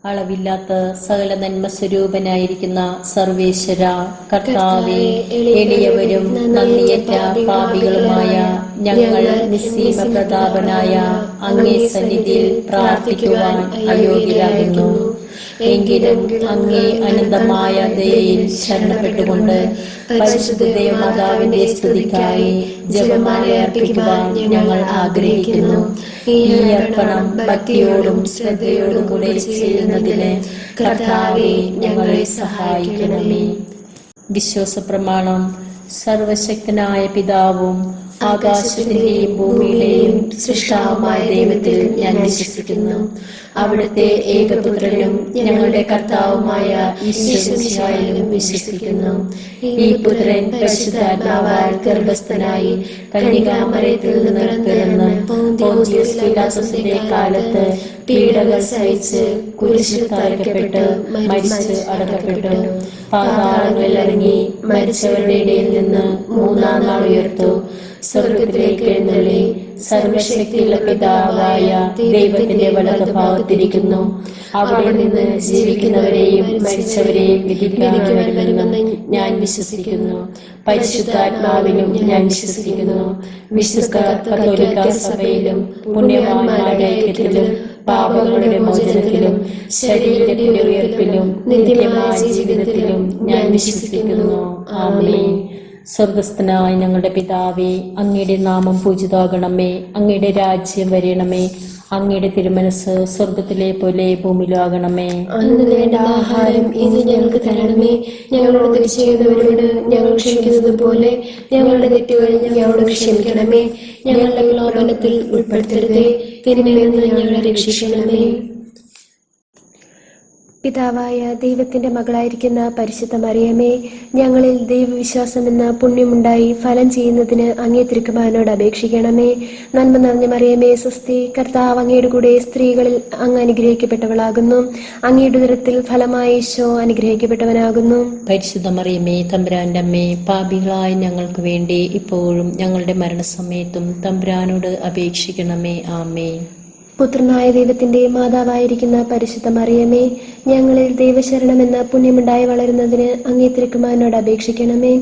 അളവില്ലാത്ത സകല നന്മ സ്വരൂപനായിരിക്കുന്ന സർവേശ്വര കർത്താവേ, എളിയവരും നന്ദിയറ്റ പാപികളുമായ ഞങ്ങൾ നിസ്സീമ പ്രതാപനായ അങ്ങേ സന്നിധിയിൽ പ്രാർത്ഥിക്കുവാൻ അയോഗ്യരാകുന്നു. എങ്കിലും അങ്ങേ അനന്തമായ ദയയിൽ ശരണപ്പെട്ടുകൊണ്ട് പരിശുദ്ധ ദേവമാതാവിന്റെ സ്തുതിക്കായി ജപമാല അർപ്പിക്കുവാൻ ഞങ്ങൾ ആഗ്രഹിക്കുന്നു. ഈ അർപ്പണം ഭക്തിയോടും ശ്രദ്ധയോടും കൂടെ ചെയ്യുന്നതിന് കർത്താവേ, ഞങ്ങളെ സഹായിക്കണമേ. വിശ്വാസ പ്രമാണം. സർവശക്തനായ പിതാവും ആകാശത്തിന്റെയും ഭൂമിയിലെയും സൃഷ്ടാവുമായ ദൈവത്തിൽ ഞാൻ വിശ്വസിക്കുന്നു. അവിടുത്തെ ഏകപുത്രനും ഞങ്ങളുടെ കർത്താവുമായ ഈശോമിശിഹായിലും വിശ്വസിക്കുന്നു. ഈ പുത്രൻ പരിശുദ്ധാത്മാവാൽ ഗർഭസ്ഥനായി കന്യകാമറിയത്തിൽ നിന്ന് പിറന്ന് പോന്തിയോസ് പീലാത്തോസിന്റെ കാലത്ത് പീഡകൾ സഹിച്ച് കുരിശിൽ തറയ്ക്കപ്പെട്ട് മരിച്ച് അടക്കപ്പെട്ടു. പാതാളങ്ങളിൽ ഇറങ്ങി മരിച്ചവരുടെ ഇടയിൽ നിന്ന് മൂന്നാം നാൾ ഉയർത്തു. സ്വർഗത്തിലേക്ക് എഴുന്നള്ളി സർവശക്തിയുള്ള പിതാവായ ദൈവത്തിന്റെ വലതുഭാഗത്തിരിക്കുന്നു. അവിടെ നിന്ന് ജീവിക്കുന്നവരെയും മരിച്ചവരെയും വിധിക്കാൻ വരുമെന്ന് ഞാൻ വിശ്വസിക്കുന്നു. പരിശുദ്ധാത്മാവിലും ഞാൻ വിശ്വസിക്കുന്നു. വിശുദ്ധ കത്തോലിക്ക സഭയിലും പുണ്യവാന്മാരുടെ ഐക്യത്തിലും പാപങ്ങളുടെ മോചനത്തിലും ശരീരത്തിന്റെ ഉയർപ്പിലും നിത്യമായ ജീവിതത്തിലും ഞാൻ വിശ്വസിക്കുന്നു. ആമേൻ. സ്വർഗസ്ഥനായ ഞങ്ങളുടെ പിതാവേ, അങ്ങയുടെ നാമം പൂജിതമാകണമേ. അങ്ങയുടെ രാജ്യം വരണമേ. അങ്ങയുടെ തിരുമനസ് സ്വർഗത്തിലെ പോലെ ഭൂമിയിലാകണമേ. അന്ന് വേണ്ട ആഹാരം ഇന്ന് ഞങ്ങൾക്ക് തരണമേ. ഞങ്ങളോട് തെറ്റ് ചെയ്യുന്നവരോട് ഞങ്ങൾ ക്ഷമിക്കുന്നത് പോലെ ഞങ്ങളുടെ തെറ്റുകൾ ഞങ്ങളോട് ക്ഷമിക്കണമേ. ഞങ്ങളുടെ പ്രലോഭനത്തിൽ ഉൾപ്പെടുത്തരുതേ, തിന്മയിൽ നിന്ന് ഞങ്ങളെ രക്ഷിക്കണമേ. പിതാവായ ദൈവത്തിന്റെ മകളായിരിക്കുന്ന പരിശുദ്ധ മറിയമേ, ഞങ്ങളിൽ ദൈവവിശ്വാസം എന്ന പുണ്യമുണ്ടായി ഫലം ചെയ്യുന്നതിന് അങ്ങേ തിരുക്കുമാരനോട് അപേക്ഷിക്കണമേ. നന്മ നിറഞ്ഞ മറിയമേ, സ്വസ്തി. കർത്താവ് അങ്ങയുടെ കൂടെ സ്ത്രീകളിൽ അങ്ങ് അനുഗ്രഹിക്കപ്പെട്ടവളാകുന്നു. അങ്ങയുടെ ഉദരത്തിൽ ഫലമായ ഈശോ അനുഗ്രഹിക്കപ്പെട്ടവനാകുന്നു. പരിശുദ്ധ മറിയമേ, തമ്പുരാന്റെ അമ്മേ, പാപികളായ ഞങ്ങൾക്ക് വേണ്ടി ഇപ്പോഴും ഞങ്ങളുടെ മരണസമയത്തും തമ്പുരാനോട് അപേക്ഷിക്കണമേ. ആമേൻ. പുത്രനായ ദൈവത്തിന്റെ മാതാവായിരിക്കുന്ന പരിശുദ്ധ മറിയമേ, ഞങ്ങളിൽ ദൈവശരണം എന്ന പുണ്യമുണ്ടായി വളരുന്നതിന് അങ്ങേ തിരുക്കുമാരനോട് അപേക്ഷിക്കണമേ.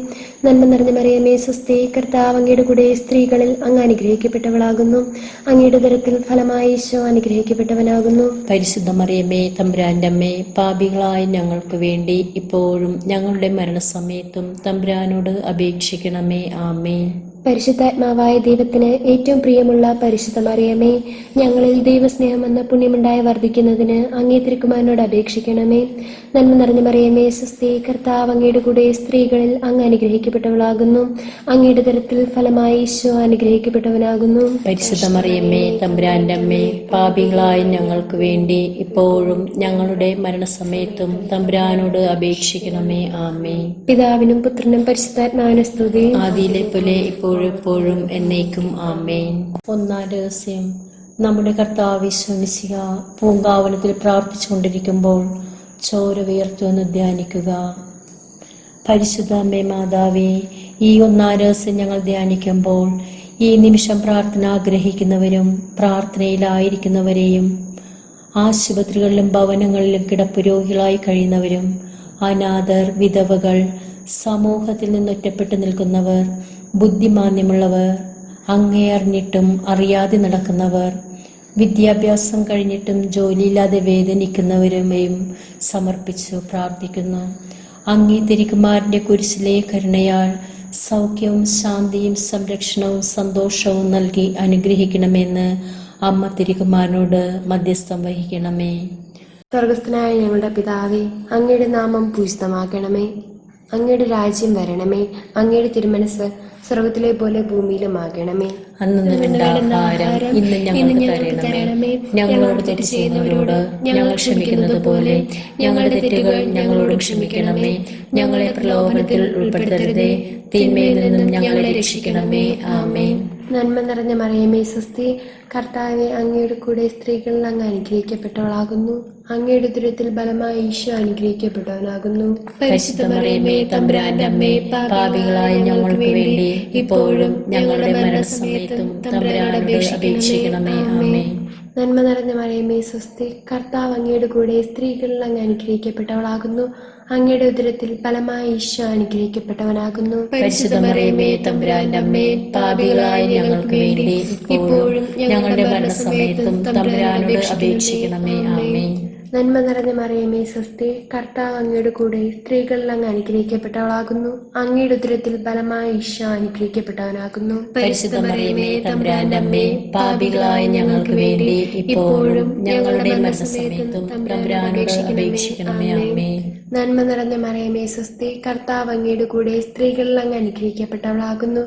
നന്മ നിറഞ്ഞ മറിയമേ, സ്വസ്തി. കർത്താവ് അങ്ങയുടെ കൂടെ സ്ത്രീകളിൽ അങ്ങ് അനുഗ്രഹിക്കപ്പെട്ടവളാകുന്നു. അങ്ങയുടെ ഉദരത്തിൽ ഫലമായ ഈശോ അനുഗ്രഹിക്കപ്പെട്ടവനാകുന്നു. പരിശുദ്ധ മറിയമേ, തമ്പുരാന്റെ അമ്മേ, പാപികളായ ഞങ്ങൾക്ക് വേണ്ടി ഇപ്പോഴും ഞങ്ങളുടെ മരണസമയത്തും തമ്പുരാനോട് അപേക്ഷിക്കണമേ. ആമേൻ. പരിശുദ്ധാത്മാവായ ദൈവത്തിന് ഏറ്റവും പ്രിയമുള്ള പരിശുദ്ധ മറിയമേ, ഞങ്ങളിൽ ദൈവസ്നേഹം എന്ന പുണ്യമുണ്ടായി വർദ്ധിക്കുന്നതിന് അങ്ങേ തിരുക്കുമാരനോട് അപേക്ഷിക്കണമേ. നന്മ നിറഞ്ഞ മറിയമേ, സ്വസ്തി. കർത്താവ് അങ്ങയുടെ കൂടെ സ്ത്രീകളിൽ അങ്ങ് അനുഗ്രഹിക്കപ്പെട്ടവളാകുന്നു. അങ്ങയുടെ ഉദരത്തിൽ ഫലമായ ഈശോ അനുഗ്രഹിക്കപ്പെട്ടവനാകുന്നു. പരിശുദ്ധ മറിയമ്മേ, തമ്പുരാന്റെ അമ്മേ, പാപികളായ ഞങ്ങൾക്ക് വേണ്ടി ഇപ്പോഴും ഞങ്ങളുടെ മരണസമയത്തും തമ്പുരാനോട് അപേക്ഷിക്കണമേ. ആമേൻ. പിതാവിനും പുത്രനും പരിശുദ്ധാത്മാവിനും സ്തുതി. ആദിയിലെ പോലെ ഇപ്പോഴും എന്നേക്കും. ആമേൻ. ഒന്നാം രഹസ്യം. നമ്മുടെ കർത്താവ് ഈശോ മിശിഹാ പൂങ്കാവനത്തിൽ പ്രാർത്ഥിച്ചുകൊണ്ടിരിക്കുമ്പോൾ ചോര വിയർത്തുവെന്ന് ധ്യാനിക്കുക. പരിശുദ്ധ അമ്മേ മാതാവേ, ഈ ഒന്നാം രഹസ്യം ഞങ്ങൾ ധ്യാനിക്കുമ്പോൾ ഈ നിമിഷം പ്രാർത്ഥന ആഗ്രഹിക്കുന്നവരും പ്രാർത്ഥനയിലായിരിക്കുന്നവരെയും ആശുപത്രികളിലും ഭവനങ്ങളിലും കിടപ്പുരോഗികളായി കഴിയുന്നവരും അനാഥർ, വിധവകൾ, സമൂഹത്തിൽ നിന്നൊറ്റപ്പെട്ടു നിൽക്കുന്നവർ, ബുദ്ധിമാന്യമുള്ളവർ, അങ്ങേ അറിഞ്ഞിട്ടും അറിയാതെ നടക്കുന്നവർ, വിദ്യാഭ്യാസം കഴിഞ്ഞിട്ടും ജോലിയില്ലാതെ വേദനിക്കുന്നവരുമെയും സമർപ്പിച്ചു പ്രാർത്ഥിക്കുന്നു. അങ്ങേ തിരുക്കുമാരന്റെ കുരിശിലെ കരുണയാൽ സൗഖ്യവും ശാന്തിയും സംരക്ഷണവും സന്തോഷവും നൽകി അനുഗ്രഹിക്കണമെന്ന് അമ്മ തിരുക്കുമാരനോട് മധ്യസ്ഥം വഹിക്കണമേ. സ്വർഗസ്ഥനായ ഞങ്ങളുടെ പിതാവേ, അങ്ങയുടെ നാമം പൂജിതമാക്കണമേ. അങ്ങയുടെ രാജ്യം വരണമേ. അങ്ങയുടെ തിരുമനസ് സ്വർഗത്തിലെ പോലെ ഭൂമിയിലുമാകണമേ. അന്നു വേണ്ട ആഹാരം ഇന്ന് ഞങ്ങൾക്ക് തരണമേ. ഞങ്ങളോട് തെറ്റ് ചെയ്യുന്നവരോട് ഞങ്ങൾ ക്ഷമിക്കുന്നത് പോലെ ഞങ്ങളുടെ തെറ്റുകൾ ഞങ്ങളോട് ക്ഷമിക്കണമേ. ഞങ്ങളെ പ്രലോഭനത്തിൽ ഉൾപ്പെടുത്തരുതേ, തിന്മയിൽ നിന്നും ഞങ്ങളെ രക്ഷിക്കണമേ. ആമേൻ. നന്മ നിറഞ്ഞ മറിയമേ, സ്വസ്തി. കർത്താവെ, അങ്ങയുടെ കൂടെ സ്ത്രീകളിൽ അങ്ങ് അനുഗ്രഹിക്കപ്പെട്ടവളാകുന്നു. അങ്ങയുടെ ഉദരത്തിൽ ബലമായ ഈശോ അനുഗ്രഹിക്കപ്പെട്ടവനാകുന്നു. പരിശുദ്ധ മറിയമേ, തമ്പുരാന്റെ അമ്മേ, പാപികളായ ഞങ്ങൾക്ക് വേണ്ടി ഇപ്പോഴും ഞങ്ങളുടെ മരണസമയത്തും തമ്പുരാനോട് അപേക്ഷിക്കണമേ. ആമേൻ. നന്മ നിറഞ്ഞ മറിയമേ സ്വസ്തി, കർത്താവ് അങ്ങയുടെ കൂടെ സ്ത്രീകളിൽ അങ്ങ് അനുഗ്രഹിക്കപ്പെട്ടവളാകുന്നു. അങ്ങയുടെ ഉദരത്തിൽ ഫലമായ ഈശോ അനുഗ്രഹിക്കപ്പെട്ടവനാകുന്നു. പരിശുദ്ധ മറിയമേ തമ്പുരാന്റെ അമ്മേ, പാപികളായ ഞങ്ങൾക്ക് വേണ്ടി ഇപ്പോഴും ഞങ്ങളുടെ മരണസമയത്തും തമ്പുരാനോട് അപേക്ഷിക്കണമേ. ആമേൻ. നന്മ നിറഞ്ഞ മറിയമേ സ്വസ്തി, കർത്താവ് അങ്ങയുടെ കൂടെ സ്ത്രീകളിൽ അങ്ങ് അനുഗ്രഹിക്കപ്പെട്ടവളാകുന്നു. അങ്ങയുടെ ഉദരത്തിൽ ഫലമായ ഈശോ അനുഗ്രഹിക്കപ്പെട്ടവനാകുന്നു. പരിശുദ്ധ മറിയമേ തമ്പുരാന്റെ അമ്മേ, പാപികളായ ഞങ്ങൾക്ക് വേണ്ടി ഇപ്പോഴും ഞങ്ങളുടെ മരണസമയത്തും തമ്പുരാനോട് അപേക്ഷിക്കണമേ. ആമേൻ. നന്മ നിറഞ്ഞ മറിയമേ സ്വസ്തി, കർത്താവ് അങ്ങയുടെ കൂടെ സ്ത്രീകളിൽ അങ്ങ് അനുഗ്രഹിക്കപ്പെട്ടവളാകുന്നു.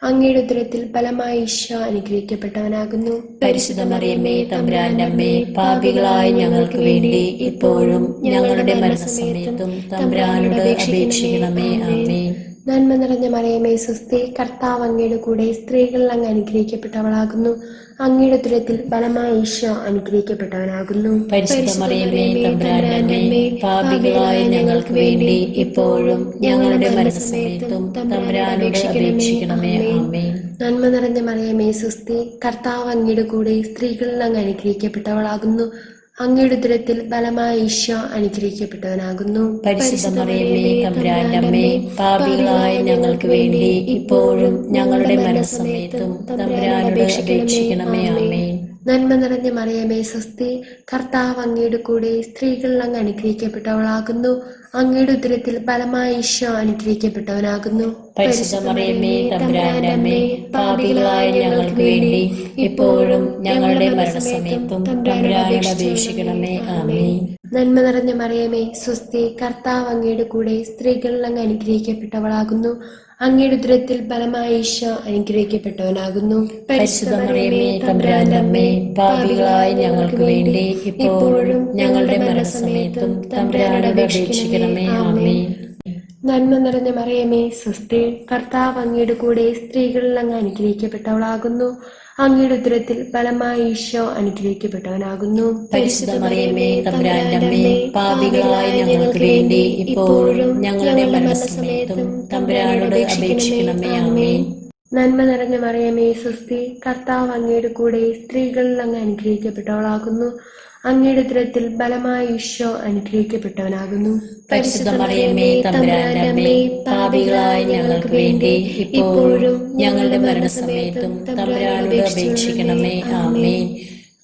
അങ്ങയുടെ ഉദരത്തിൽ ഫലമായ ഈശോ അനുഗ്രഹിക്കപ്പെട്ടവനാകുന്നു. പരിശുദ്ധ മറിയമേ തമ്പുരാന്റെ അമ്മേ, പാപികളായ ഞങ്ങൾക്ക് വേണ്ടി ഇപ്പോഴും ഞങ്ങളുടെ മരണസമയത്തും തമ്പുരാനോട് അപേക്ഷിക്കണമേ. ആമേൻ. നന്മ നിറഞ്ഞ മറിയമേ സ്വസ്തി, കർത്താവ് അങ്ങയുടെ കൂടെ സ്ത്രീകളിൽ അങ്ങ് അനുഗ്രഹിക്കപ്പെട്ടവളാകുന്നു. അങ്ങയുടെ ഉദരത്തിൽ ഫലമായ ഈശോ അനുഗ്രഹിക്കപ്പെട്ടവനാകുന്നു. പരിശുദ്ധ മറിയമേ തമ്പുരാന്റെ അമ്മേ, പാപികളായ ഞങ്ങൾക്ക് വേണ്ടി ഇപ്പോഴും ഞങ്ങളുടെ മരണസമയത്തും തമ്പുരാനോട് അപേക്ഷിക്കണമേ. ആമേൻ. നന്മ നിറഞ്ഞ മറിയമേ സ്വസ്തി, കർത്താവ് അങ്ങയുടെ കൂടെ സ്ത്രീകളിൽ അങ്ങ് അനുഗ്രഹിക്കപ്പെട്ടവളാകുന്നു. അങ്ങയുടെ ഉദരത്തിൽ ഫലമായ ഈശോ അനുഗ്രഹിക്കപ്പെട്ടവനാകുന്നു. പരിശുദ്ധ മറിയമേ തമ്പുരാന്റെ അമ്മേ, പാപികളായ ഞങ്ങൾക്ക് വേണ്ടി ഇപ്പോഴും ഞങ്ങളുടെ മരണസമയത്തും തമ്പുരാനോട് അപേക്ഷിക്കണമേ. ആമേൻ. നന്മ നിറഞ്ഞ മറിയമേ സ്വസ്തി, കർത്താവ് അങ്ങയുടെ കൂടെ സ്ത്രീകളിൽ അങ്ങ് അനുഗ്രഹിക്കപ്പെട്ടവളാകുന്നു. അങ്ങയുടെ ഉദരത്തിൽ ഫലമായ ഈശോ അനുഗ്രഹിക്കപ്പെട്ടവനാകുന്നു. പരിശുദ്ധ മറിയമേ തമ്പുരാന്റെ അമ്മേ, പാപികളായ ഞങ്ങൾക്ക് വേണ്ടി ഇപ്പോഴും ഞങ്ങളുടെ മരണസമയത്തും തമ്പുരാനോട് അപേക്ഷിക്കണമേ. ആമേൻ. നന്മ നിറഞ്ഞ മറിയമേ സ്വസ്തി, കർത്താവ് അങ്ങയുടെ കൂടെ സ്ത്രീകളിൽ അങ്ങ് അനുഗ്രഹിക്കപ്പെട്ടവളാകുന്നു. അങ്ങയുടെ ഉദരത്തിൽ ഫലമായ ഈശോ അനുഗ്രഹിക്കപ്പെട്ടവനാകുന്നു. പരിശുദ്ധ മറിയമേ തമ്പുരാന്റെ അമ്മേ, പാപികളായ ഞങ്ങൾക്ക് വേണ്ടി ഇപ്പോഴും ഞങ്ങളുടെ മരണസമയത്തും തമ്പുരാനോട് അപേക്ഷിക്കണമേ. ആമേൻ. നന്മ നിറഞ്ഞ മറിയമേ സ്വസ്തി, കർത്താവ് അങ്ങയുടെ കൂടെ സ്ത്രീകളിൽ അങ്ങ് അനുഗ്രഹിക്കപ്പെട്ടവളാകുന്നു. അങ്ങയുടെ ഉദരത്തിൽ ഫലമായ ഈശോ അനുഗ്രഹിക്കപ്പെട്ടവനാകുന്നു. പരിശുദ്ധ മറിയമേ തമ്പുരാന്റെ അമ്മേ, പാപികളായ ഞങ്ങൾക്ക് വേണ്ടി ഇപ്പോഴും ഞങ്ങളുടെ മരണസമയത്തും തമ്പുരാനോട് അപേക്ഷിക്കണമേ. ആമേൻ. നന്മ നിറഞ്ഞ മറിയമേ സ്വസ്തി, കർത്താവ് അങ്ങയുടെ കൂടെ സ്ത്രീകളിൽ അങ്ങ് അനുഗ്രഹിക്കപ്പെട്ടവളാകുന്നു. അങ്ങയുടെ ഉദരത്തിൽ ഫലമായ ഈശോ അനുഗ്രഹിക്കപ്പെട്ടവനാകുന്നു. പരിശുദ്ധ മറിയമേ തമ്പുരാന്റെ അമ്മേ, പാപികളായ ഞങ്ങൾക്ക് വേണ്ടി ഇപ്പോഴും ഞങ്ങളുടെ മരണസമയത്തും തമ്പുരാനോട് അപേക്ഷിക്കണമേ. ആമേൻ.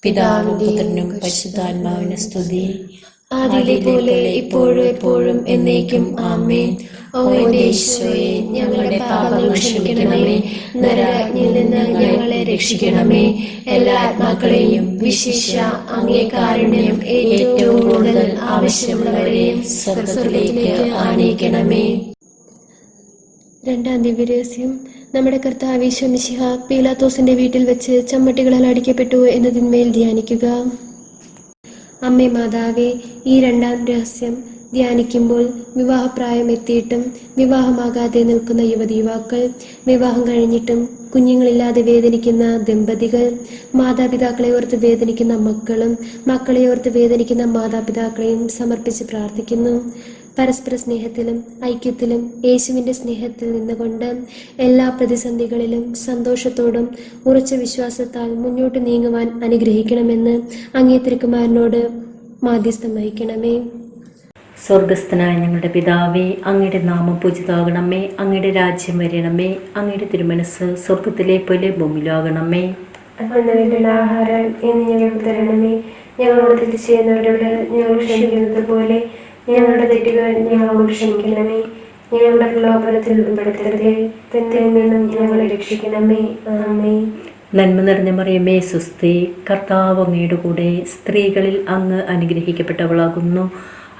പിതാവിനും പുത്രനും പരിശുദ്ധാത്മാവിനും സ്തുതി, ആദിയിലെ പോലെ ഇപ്പോഴും എപ്പോഴും എന്നേക്കും. ആമേൻ. ഓ എന്റെ ഈശോയെ, ഞങ്ങളുടെ പാപങ്ങൾ ക്ഷമിക്കണമേ. നരകത്തിൽ നിന്ന് ഞങ്ങളെ രക്ഷിക്കണമേ. എല്ലാ ആത്മാക്കളെയും വിശേഷ അങ്ങേ കാരുണ്യം ഏറ്റവും കൂടുതൽ ആവശ്യമുള്ളവരെയും സ്വർഗ്ഗത്തിലേക്ക് ആനയിക്കണമേ. രണ്ടാം ദിവ്യരഹസ്യം. നമ്മുടെ കർത്താവ് ഈശോ മിശിഹ പീലാത്തോസിന്റെ വീട്ടിൽ വെച്ച് ചമ്മട്ടികളാൽ അടിക്കപ്പെട്ടു എന്നതിന്മേൽ ധ്യാനിക്കുക. അമ്മേ മാതാവേ, ഈ രണ്ടാം രഹസ്യം ധ്യാനിക്കുമ്പോൾ വിവാഹപ്രായം എത്തിയിട്ടും വിവാഹമാകാതെ നിൽക്കുന്ന യുവതീവാക്കൾ, വിവാഹം കഴിഞ്ഞിട്ടും കുഞ്ഞുങ്ങളില്ലാതെ വേദനിക്കുന്ന ദമ്പതികൾ, മാതാപിതാക്കളെ ഓർത്ത് വേദനിക്കുന്ന മക്കളും മക്കളെ ഓർത്ത് വേദനിക്കുന്ന മാതാപിതാക്കളെയും സമർപ്പിച്ച് പ്രാർത്ഥിക്കുന്നു. പരസ്പര സ്നേഹത്തിലും ഐക്യത്തിലും യേശുവിൻ്റെ സ്നേഹത്തിൽ നിന്നുകൊണ്ട് എല്ലാ പ്രതിസന്ധികളിലും സന്തോഷത്തോടും ഉറച്ച വിശ്വാസത്താൽ മുന്നോട്ട് നീങ്ങുവാൻ അനുഗ്രഹിക്കണമെന്ന് അങ്ങേ തിരുക്കുമാരനോട് മാധ്യസ്ഥം വഹിക്കണമേ. സ്വർഗസ്ഥനായ ഞങ്ങളുടെ പിതാവേ, അങ്ങയുടെ നാമം പൂജിതമാകണമേ. അങ്ങയുടെ രാജ്യം വരണമേ. അങ്ങയുടെ തിരുമനസ് സ്വർഗത്തിലെ പോലെ ഭൂമിയിലാകണമേ. അന്ന് വേണ്ടുന്ന ആഹാരം ഇന്ന് ഞങ്ങൾക്ക് തരണമേ. ഞങ്ങളോട് തെറ്റ് ചെയ്യുന്നവരോട് ഞങ്ങൾ ക്ഷമിക്കുന്നത് പോലെ ഞങ്ങളുടെ തെറ്റുകൾ ഞങ്ങളോട് ക്ഷമിക്കണമേ. ഞങ്ങളുടെ പ്രലോഭനത്തിൽ ഉൾപ്പെടുത്തരുതേ, തെറ്റിൽ നിന്നും ഞങ്ങളെ രക്ഷിക്കണമേ. ആമേൻ. നന്മ നിറഞ്ഞ മറിയമേ സ്വസ്തി, കർത്താവ് അങ്ങയുടെ കൂടെ സ്ത്രീകളിൽ അങ്ങ് അനുഗ്രഹിക്കപ്പെട്ടവളാകുന്നു.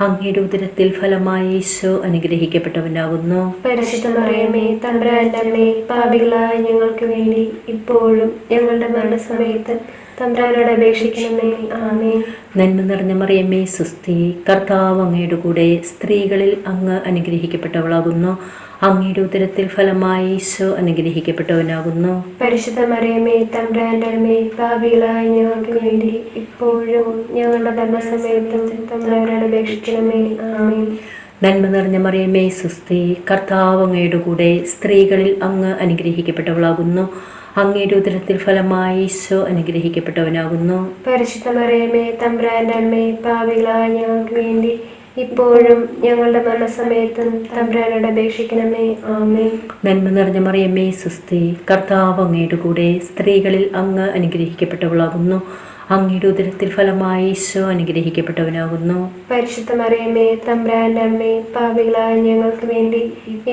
അങ്ങയുടെ ഉദരത്തിൽ ഫലമായ ഈശോ അനുഗ്രഹിക്കപ്പെട്ടവനാകുന്നു. പരിശുദ്ധ മറിയമേ തമ്പുരാന്റെ അമ്മേ, പാപികളായ ഞങ്ങൾക്ക് വേണ്ടി ഇപ്പോഴും ഞങ്ങളുടെ മരണസമയത്ത് തമ്പുരാനോട് അപേക്ഷിക്കണമേ. ആമേൻ. നന്മ നിറഞ്ഞ മറിയമേ സ്വസ്തി, കർത്താവ് അങ്ങയുടെ കൂടെ സ്ത്രീകളിൽ അങ്ങ് അനുഗ്രഹിക്കപ്പെട്ടവളാകുന്നു. അങ്ങയുടെ ഉദരത്തിൽ ഫലമായ ഈശോ അനുഗ്രഹിക്കപ്പെട്ടവനാകുന്നു. പരിശുദ്ധ മറിയമേ തമ്പുരാന്റെ അമ്മേ, പാപികളായ ഞങ്ങൾക്ക് വേണ്ടി ഇപ്പോഴും ഞങ്ങളുടെ മരണസമയത്തും തമ്പുരാനോട് അപേക്ഷിക്കണമേ. ആമേൻ. നന്മ നിറഞ്ഞ മറിയമേ സ്വസ്തി, കർത്താവ് അങ്ങയുടെ കൂടെ സ്ത്രീകളിൽ അങ്ങ് അനുഗ്രഹിക്കപ്പെട്ടവളാകുന്നു. അങ്ങയുടെ ഉദരത്തിൽ ഫലമായി ഈശോ അനുഗ്രഹിക്കപ്പെട്ടവനാകുന്നു. പരിശുദ്ധ മറിയമേ തമ്പുരാന്റെ അമ്മേ, പാപികളായ ഞങ്ങൾക്ക് വേണ്ടി ഇപ്പോഴും ഞങ്ങളുടെ മരണസമയത്തും തമ്പുരാനോട് അപേക്ഷിക്കണമേ. ആമേൻ. നന്മ നിറഞ്ഞ മറിയമേ സുസ്തി, കർത്താവ് അങ്ങയുടെ കൂടെ, സ്ത്രീകളിൽ അങ്ങ് അനുഗ്രഹിക്കപ്പെട്ടവളാകുന്നു. അങ്ങയുടെ ഉദരത്തിൽ ഫലമായി ഈശോ അനുഗ്രഹിക്കപ്പെട്ടവനാകുന്നു. പരിശുദ്ധ മറിയമേ തമ്പുരാന്റെ അമ്മേ, പാപികളായ ഞങ്ങൾക്ക് വേണ്ടി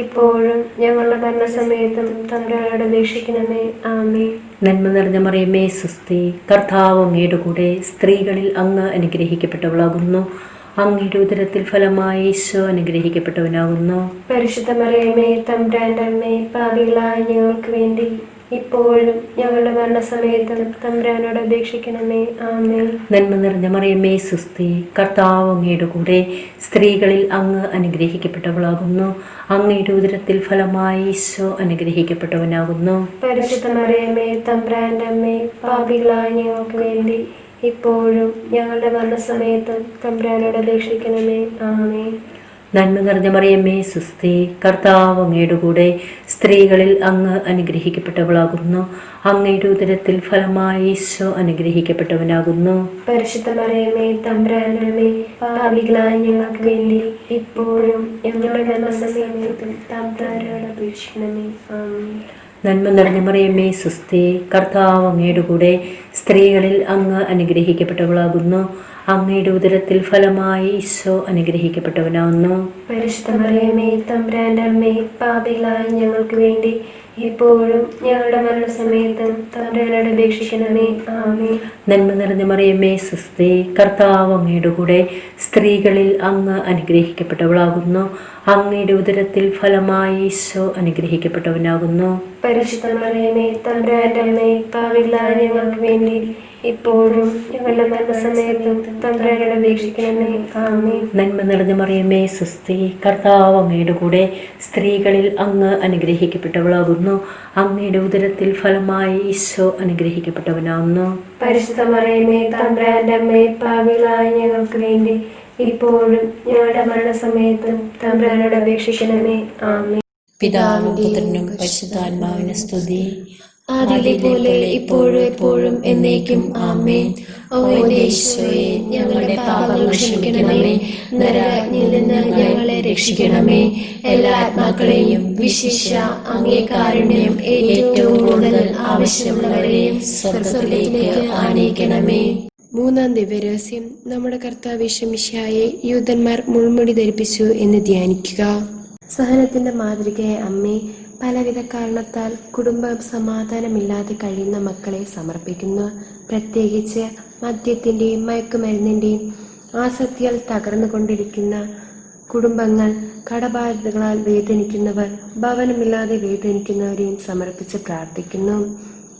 ഇപ്പോഴും ഞങ്ങളുടെ മരണസമയത്തും തമ്പുരാനോട് അപേക്ഷിക്കണമേ. ആമേൻ. നന്മ നിറഞ്ഞ മറിയമേ സുസ്തി, കർത്താവ് അങ്ങയുടെ കൂടെ, സ്ത്രീകളിൽ അങ്ങ് അനുഗ്രഹിക്കപ്പെട്ടവളാകുന്നു. അങ്ങയുടെ ഉദരത്തിൽ ഫലമായി ഈശോ അനുഗ്രഹിക്കപ്പെട്ടവനാകുന്നു. പരിശുദ്ധ മറിയമേ തമ്പുരാന്റെ അമ്മേ, പാപികളായ ഞങ്ങൾക്ക് വേണ്ടി ഇപ്പോഴും ഞങ്ങളുടെ മരണസമയത്തും തമ്പുരാനോട് അപേക്ഷിക്കണമേ. ആമേൻ. നന്മ നിറഞ്ഞ മറിയമേ സുസ്തി, കർത്താവ് അങ്ങയുടെ കൂടെ, സ്ത്രീകളിൽ അങ്ങ് അനുഗ്രഹിക്കപ്പെട്ടവളാകുന്നു. അങ്ങയുടെ ഉദരത്തിൽ ഫലമായി ഈശോ അനുഗ്രഹിക്കപ്പെട്ടവനാകുന്നു. പരിശുദ്ധ മറിയമേ തമ്പുരാന്റെ അമ്മേ, പാപികളായ ഞങ്ങൾക്ക് വേണ്ടി ഇപ്പോഴും ഞങ്ങളുടെ മരണസമയത്തും തമ്പുരാനോട് അപേക്ഷിക്കണമേ. ആമേൻ. നന്മ നിറഞ്ഞ മറിയമേ സുസ്തി, കർത്താവ് അങ്ങയുടെ കൂടെ, സ്ത്രീകളിൽ അങ്ങ് അനുഗ്രഹിക്കപ്പെട്ടവളാകുന്നു. അങ്ങയുടെ ഉദരത്തിൽ ഫലമായി ഈശോ അനുഗ്രഹിക്കപ്പെട്ടവനാകുന്നു. പരിശുദ്ധ മറിയമേ തമ്പുരാന്റെ അമ്മേ, പാപികളായ ഞങ്ങൾക്ക് വേണ്ടി ഇപ്പോഴും ഞങ്ങളുടെ മരണസമയത്തും തമ്പുരാനോട് അപേക്ഷിക്കണമേ. ആമേൻ. നന്മ നിറഞ്ഞ മറിയമേ സുസ്തി, കർത്താവ് അങ്ങയുടെ കൂടെ, സ്ത്രീകളിൽ അങ്ങ് അനുഗ്രഹിക്കപ്പെട്ടവളാകുന്നു. അങ്ങയുടെ ഉദരത്തിൽ ഫലമായി ഈശോ അനുഗ്രഹിക്കപ്പെട്ടവനാകുന്നു. പരിശുദ്ധ മറിയമേ തമ്പുരാന്റെ അമ്മേ, പാപികളായ ഞങ്ങൾക്ക് വേണ്ടി ഇപ്പോഴും ഞങ്ങളുടെ മരണസമയത്തും തമ്പുരാനോട് അപേക്ഷിക്കണമേ. ആമേൻ. നന്മ നിറഞ്ഞ മറിയമേ സുസ്തി, കർത്താവ് അങ്ങയുടെ കൂടെ, സ്ത്രീകളിൽ അങ്ങ് അനുഗ്രഹിക്കപ്പെട്ടവളാകുന്നു. അങ്ങയുടെ ഉദരത്തിൽ ഫലമായി ഈശോ അനുഗ്രഹിക്കപ്പെട്ടവനാകുന്നു. പരിശുദ്ധ മറിയമേ തമ്പുരാന്റെ അമ്മേ, പാപികളായ ഞങ്ങൾക്ക് വേണ്ടി ഇപ്പോഴും ഞങ്ങളുടെ മരണസമയത്തും തമ്പുരാനോട് അപേക്ഷിക്കണമേ. ആമേൻ. നന്മ നിറഞ്ഞ മറിയമേ സുസ്തി, കർത്താവ് അങ്ങയുടെ കൂടെ, സ്ത്രീകളിൽ അങ്ങ് അനുഗ്രഹിക്കപ്പെട്ടവളാകുന്നു. അങ്ങയുടെ ഉദരത്തിൽ ഫലമായി ഈശോ അനുഗ്രഹിക്കപ്പെട്ടവനാകുന്നു. പരിശുദ്ധ മറിയമേ തമ്പുരാന്റെ അമ്മേ, പാപികളായ ഞങ്ങൾക്ക് വേണ്ടി ഇപ്പോഴും ഞങ്ങളുടെ മരണസമയത്തും തമ്പുരാനോട് അപേക്ഷിക്കണമേ. ആമേൻ. പിതാവിനും പുത്രനും പരിശുദ്ധാത്മാവിനും സ്തുതി, ആദിയിലെ പോലെ ഇപ്പോഴും എപ്പോഴും എന്നേക്കും. ആമേൻ. ഓ എന്റെ ഈശോയെ, ഞങ്ങളുടെ പാപങ്ങൾ ക്ഷമിക്കണമേ. നരകത്തിൽ നിന്ന് ഞങ്ങളെ രക്ഷിക്കണമേ. എല്ലാ ആത്മാക്കളെയും വിശിഷ്യ അങ്ങേ കാരുണ്യം ഏറ്റവും കൂടുതൽ ആവശ്യമുള്ളവരെയും സ്വർഗ്ഗത്തിലേക്ക് ആനയിക്കണമേ. മൂന്നാം ദിവ്യരഹസ്യം, നമ്മുടെ കർത്താവ് മിശിഹായെ യൂദന്മാർ മുൾമുടി ധരിപ്പിച്ചു എന്ന് ധ്യാനിക്കുക. സഹനത്തിന്റെ മാതൃകയെ അമ്മേ, പലവിധ കാരണത്താൽ കുടുംബം സമാധാനമില്ലാതെ കഴിയുന്ന മക്കളെ സമർപ്പിക്കുന്നു. പ്രത്യേകിച്ച് മദ്യത്തിൻ്റെയും മയക്കുമരുന്നിൻ്റെയും ആസക്തിയാൽ തകർന്നുകൊണ്ടിരിക്കുന്ന കുടുംബങ്ങൾ, കടബാധ്യതകളാൽ വേദനിക്കുന്നവർ, ഭവനമില്ലാതെ വേദനിക്കുന്നവരെയും സമർപ്പിച്ച് പ്രാർത്ഥിക്കുന്നു.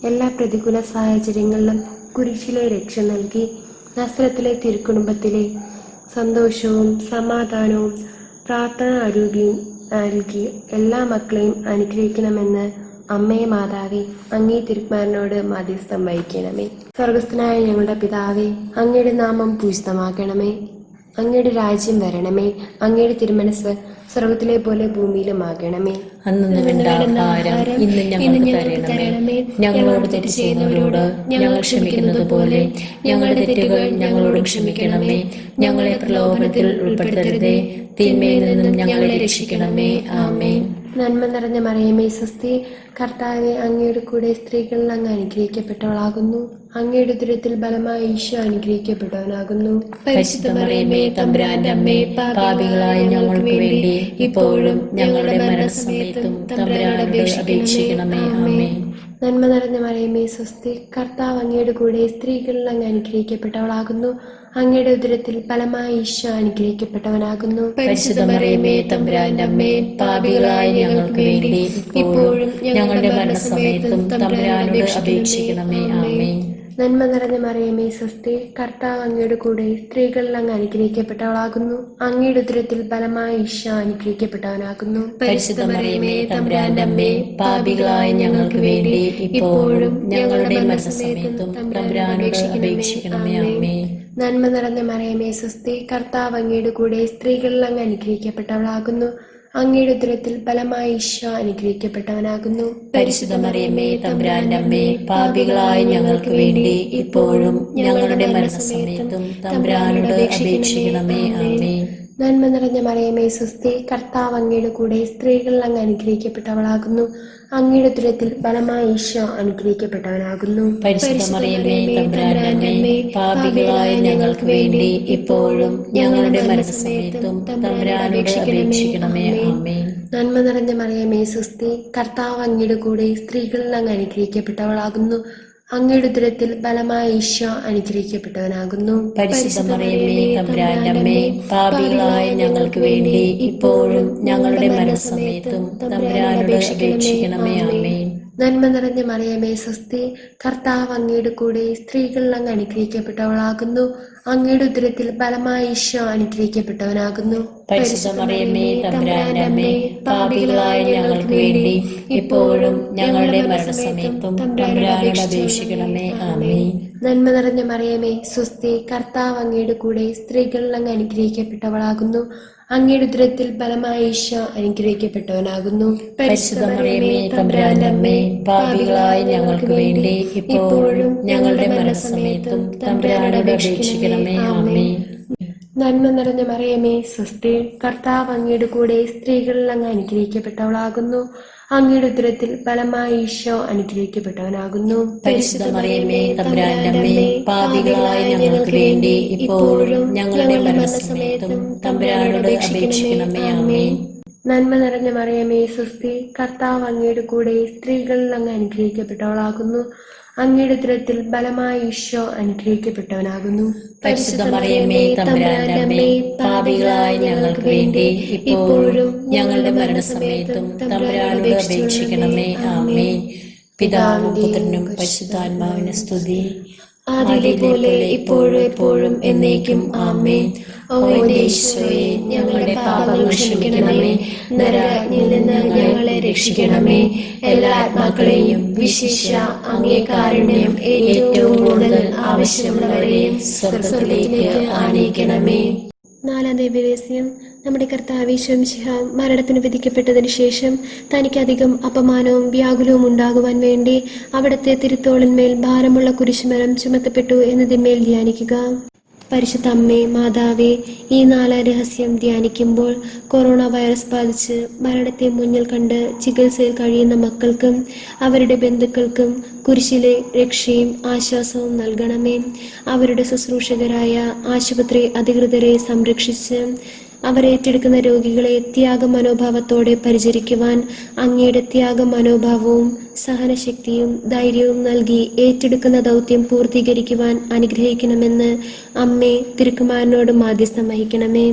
എല്ലാ പ്രതികൂല സാഹചര്യങ്ങളിലും കുരിശിലെ രക്ഷ നൽകി നസ്രത്തിലെ തിരുക്കുടുംബത്തിലെ സന്തോഷവും സമാധാനവും പ്രാർത്ഥന ആരോഗ്യവും നൽകി എല്ലാ മക്കളെയും അനുഗ്രഹിക്കണമെന്ന് അമ്മേ മാതാവേ, അങ്ങേ തിരുക്കുമാരനോട് മധ്യസ്ഥം വഹിക്കണമേ. സ്വർഗസ്ഥനായ ഞങ്ങളുടെ പിതാവേ, അങ്ങയുടെ നാമം പൂജിതമാക്കണമേ. അങ്ങയുടെ രാജ്യം വരണമേ. അങ്ങയുടെ തിരുമനസ് സ്വർഗത്തിലെ പോലെ ഭൂമിയിലുമാകണമേ. അന്നു വേണ്ട ആഹാരം ഇന്ന് ഞങ്ങൾക്ക് തരണമേ. ഞങ്ങളോട് തെറ്റ് ചെയ്യുന്നവരോട് ഞങ്ങൾ ക്ഷമിക്കുന്നത് പോലെ ഞങ്ങളുടെ തെറ്റുകൾ ഞങ്ങളോട് ക്ഷമിക്കണമേ. ഞങ്ങളെ പ്രലോഭനത്തിൽ ഉൾപ്പെടുത്തരുതേ, തിന്മയിൽ നിന്നും ഞങ്ങളെ രക്ഷിക്കണമേ. ആമേൻ. നന്മ നിറഞ്ഞ മറിയമേ സ്വസ്തി, കർത്താവെ, അങ്ങയുടെ കൂടെ സ്ത്രീകളിൽ അങ്ങ് അനുഗ്രഹിക്കപ്പെട്ടവളാകുന്നു. അങ്ങയുടെ ഉദരത്തിൽ ബലമായി ഈശോ അനുഗ്രഹിക്കപ്പെട്ടവനാകുന്നു. പരിശുദ്ധ മറിയമേ തമ്പുരാന്റെ അമ്മേ, പാപികളായ ഞങ്ങൾക്ക് വേണ്ടി ഇപ്പോഴും ഞങ്ങളുടെ മരണസമയത്തും തമ്പുരാനോട് അപേക്ഷിക്കണമേ. ആമേൻ. നന്മ നിറഞ്ഞ മറിയമേ സ്വസ്തി, കർത്താവ് അങ്ങയുടെ കൂടെ സ്ത്രീകളിൽ അങ്ങ് അനുഗ്രഹിക്കപ്പെട്ടവളാകുന്നു. അങ്ങയുടെ ഉദരത്തിൽ ഫലമായി ഈശോ അനുഗ്രഹിക്കപ്പെട്ടവനാകുന്നു. പരിശുദ്ധ മറിയമേ തമ്പുരാന്റെ അമ്മേ, പാപികളായ ഞങ്ങൾക്ക് വേണ്ടി ഇപ്പോഴും ഞങ്ങളുടെ മരണസമയത്തും തമ്പുരാനോട് അപേക്ഷിക്കണമേ. ആമേൻ. നന്മ നിറഞ്ഞ മറിയമേ സ്വസ്തി, കർത്താവ് അങ്ങയുടെ കൂടെ സ്ത്രീകളിൽ അങ്ങ് അനുഗ്രഹിക്കപ്പെട്ടവളാകുന്നു. അങ്ങയുടെ ഉദരത്തിൽ ഫലമായി ഈശോ അനുഗ്രഹിക്കപ്പെട്ടവനാകുന്നു. പരിശുദ്ധ മറിയമേ തമ്പുരാന്റെ അമ്മേ, പാപികളായ ഞങ്ങൾക്ക് വേണ്ടി ഇപ്പോഴും ഞങ്ങളുടെ മരണസമയത്തും തമ്പുരാനോട് അപേക്ഷിക്കണമേ. ആമേൻ. നന്മ നിറഞ്ഞ മറിയമേ സ്വസ്തി, കർത്താവ് അങ്ങയുടെ കൂടെ സ്ത്രീകളിൽ അങ്ങ് അനുഗ്രഹിക്കപ്പെട്ടവളാകുന്നു. അങ്ങയുടെ ഉദരത്തിൽ ഫലമായി ഈശോ അനുഗ്രഹിക്കപ്പെട്ടവനാകുന്നു. പരിശുദ്ധ മറിയമേ തമ്പുരാന്റെ അമ്മേ, പാപികളായ ഞങ്ങൾക്ക് വേണ്ടി ഇപ്പോഴും ഞങ്ങളുടെ മരണസമയത്തും തമ്പുരാനോട് അപേക്ഷിക്കണമേ. ആമേൻ. നന്മ നിറഞ്ഞ മറിയമേ സ്വസ്തി, കർത്താവ് അങ്ങയുടെ കൂടെ സ്ത്രീകളിൽ അങ്ങ് അനുഗ്രഹിക്കപ്പെട്ടവളാകുന്നു. അങ്ങയുടെ ഉദരത്തിൽ ഫലമായി ഈശോ അനുഗ്രഹിക്കപ്പെട്ടവനാകുന്നു. പരിശുദ്ധ മറിയമേ തമ്പുരാന്റെ അമ്മേ, പാപികളായ ഞങ്ങൾക്ക് വേണ്ടി ഇപ്പോഴും ഞങ്ങളുടെ മരണസമയത്തും തമ്പുരാനോട് അപേക്ഷിക്കണമേ. ആമേൻ. നന്മ നിറഞ്ഞ മറിയമേ സ്വസ്തി, കർത്താവ് അങ്ങയുടെ കൂടെ സ്ത്രീകളിൽ അങ്ങ് അനുഗ്രഹിക്കപ്പെട്ടവളാകുന്നു. അങ്ങയുടെ ഉദരത്തിൽ ഫലമായ ഈശോ അനുഗ്രഹിക്കപ്പെട്ടവനാകുന്നു. പരിശുദ്ധ മറിയമേ തമ്പുരാന്റെ അമ്മേ, പാപികളായ ഞങ്ങൾക്ക് വേണ്ടി ഇപ്പോഴും ഞങ്ങളുടെ മരണസമയത്തും തമ്പുരാനോട് അപേക്ഷിക്കണമേ. ആമേൻ. നന്മ നിറഞ്ഞ മറിയമേ സ്വസ്തി, കർത്താവ് അങ്ങയുടെ കൂടെ സ്ത്രീകളിൽ അങ്ങ് അനുഗ്രഹിക്കപ്പെട്ടവളാകുന്നു. അങ്ങയുടെ ഉദരത്തിൽ ഫലമായ ഈശോ അനുഗ്രഹിക്കപ്പെട്ടവനാകുന്നു. പരിശുദ്ധ മറിയമേ തമ്പുരാന്റെ അമ്മേ, പാപികളായ ഞങ്ങൾക്ക് വേണ്ടി ഇപ്പോഴും ഞങ്ങളുടെ മരണസമയത്തും തമ്പുരാനോട് അപേക്ഷിക്കണമേ. ആമേൻ. നന്മ നിറഞ്ഞ മറിയമേ സ്വസ്തി, കർത്താവ് അങ്ങയുടെ കൂടെ സ്ത്രീകളിൽ അങ്ങ് അനുഗ്രഹിക്കപ്പെട്ടവളാകുന്നു. അങ്ങയുടെ ഉദരത്തിൽ ഫലമായ ഈശോ അനുഗ്രഹിക്കപ്പെട്ടവനാകുന്നു. പരിശുദ്ധ മറിയമേ തമ്പുരാന്റെ അമ്മേ, പാപികളായ ഞങ്ങൾക്ക് വേണ്ടി ഇപ്പോഴും ഞങ്ങളുടെ മരണസമയത്തും തമ്പുരാനോട് അപേക്ഷിക്കണമേ. ആമേൻ. നന്മ നിറഞ്ഞ മറിയമേ സ്വസ്തി, കർത്താവ് അങ്ങയുടെ കൂടെ സ്ത്രീകളിൽ അങ്ങ് അനുഗ്രഹിക്കപ്പെട്ടവളാകുന്നു. അങ്ങയുടെ ഉദരത്തിൽ ഫലമായ ഈശോ അനുഗ്രഹിക്കപ്പെട്ടവനാകുന്നു. പരിശുദ്ധ മറിയമേ തമ്പുരാന്റെ അമ്മേ, പാപികളായ ഞങ്ങൾക്ക് വേണ്ടി ഇപ്പോഴും ഞങ്ങളുടെ മരണസമയത്തും തമ്പുരാനോട് അപേക്ഷിക്കണമേ. ആമേൻ. നന്മ നിറഞ്ഞ മറിയമേ സ്വസ്തി, കർത്താവ് അങ്ങയുടെ കൂടെ സ്ത്രീകളിൽ അങ്ങ് അനുഗ്രഹിക്കപ്പെട്ടവളാകുന്നു. അങ്ങയുടെ ഉദരത്തിൽ ഫലമായ ഈശോ അനുഗ്രഹിക്കപ്പെട്ടവനാകുന്നു. പരിശുദ്ധ മറിയമേ തമ്പുരാന്റെ അമ്മേ, പാപികളായ ഞങ്ങൾക്ക് വേണ്ടി ഇപ്പോഴും ഞങ്ങളുടെ മരണസമയത്തും തമ്പുരാനോട് അപേക്ഷിക്കണമേ. ആമേൻ. പിതാവിനും പുത്രനും പരിശുദ്ധാത്മാവിനും സ്തുതി, ആദിയിലെ പോലെ ഇപ്പോഴും എപ്പോഴും എന്നേക്കും. ആമേൻ. ഓ ഈശോയെ, ഞങ്ങളുടെ പാപങ്ങൾ ക്ഷമിക്കണമേ. നരകാഗ്നിയിൽ നിന്ന് ഞങ്ങളെ രക്ഷിക്കണമേ. എല്ലാ ആത്മാക്കളെയും വിശിഷ്യ അങ്ങേ കാരുണ്യം ഏറ്റവും കൂടുതൽ ആവശ്യമുള്ളവരെയും സ്വർഗ്ഗത്തിലേക്ക് ആനയിക്കണമേ. നാലാം ദിവ്യരഹസ്യം. നമ്മുടെ കർത്താവ് ഈശോ മിശിഹ മരണത്തിന് വിധിക്കപ്പെട്ടതിന് ശേഷം തനിക്കധികം അപമാനവും വ്യാകുലവും ഉണ്ടാകുവാൻ വേണ്ടി അവിടുത്തെ തിരുത്തോളിന്മേൽ ഭാരമുള്ള കുരിശുമരം ചുമത്തപ്പെട്ടു എന്നതിന്മേൽ ധ്യാനിക്കുക. പരിശുദ്ധ അമ്മേ, മാതാവേ, ഈ നാലാം രഹസ്യം ധ്യാനിക്കുമ്പോൾ കൊറോണ വൈറസ് ബാധിച്ച് മരണത്തെ മുന്നിൽ കണ്ട് ചികിത്സയിൽ കഴിയുന്ന മക്കൾക്കും അവരുടെ ബന്ധുക്കൾക്കും കുരിശിലെ രക്ഷയും ആശ്വാസവും നൽകണമേ. അവരുടെ ശുശ്രൂഷകരായ ആശുപത്രി അധികൃതരെ സംരക്ഷിച്ച് അവരേറ്റെടുക്കുന്ന രോഗികളെ ത്യാഗ മനോഭാവത്തോടെ പരിചരിക്കുവാൻ അങ്ങയുടെ ത്യാഗ മനോഭാവവും സഹനശക്തിയും ധൈര്യവും നൽകി ഏറ്റെടുക്കുന്ന ദൗത്യം പൂർത്തീകരിക്കുവാൻ അനുഗ്രഹിക്കണമെന്ന് അമ്മേ തിരുക്കുമാരനോട് മാധ്യസ്ഥം വഹിക്കണമേ.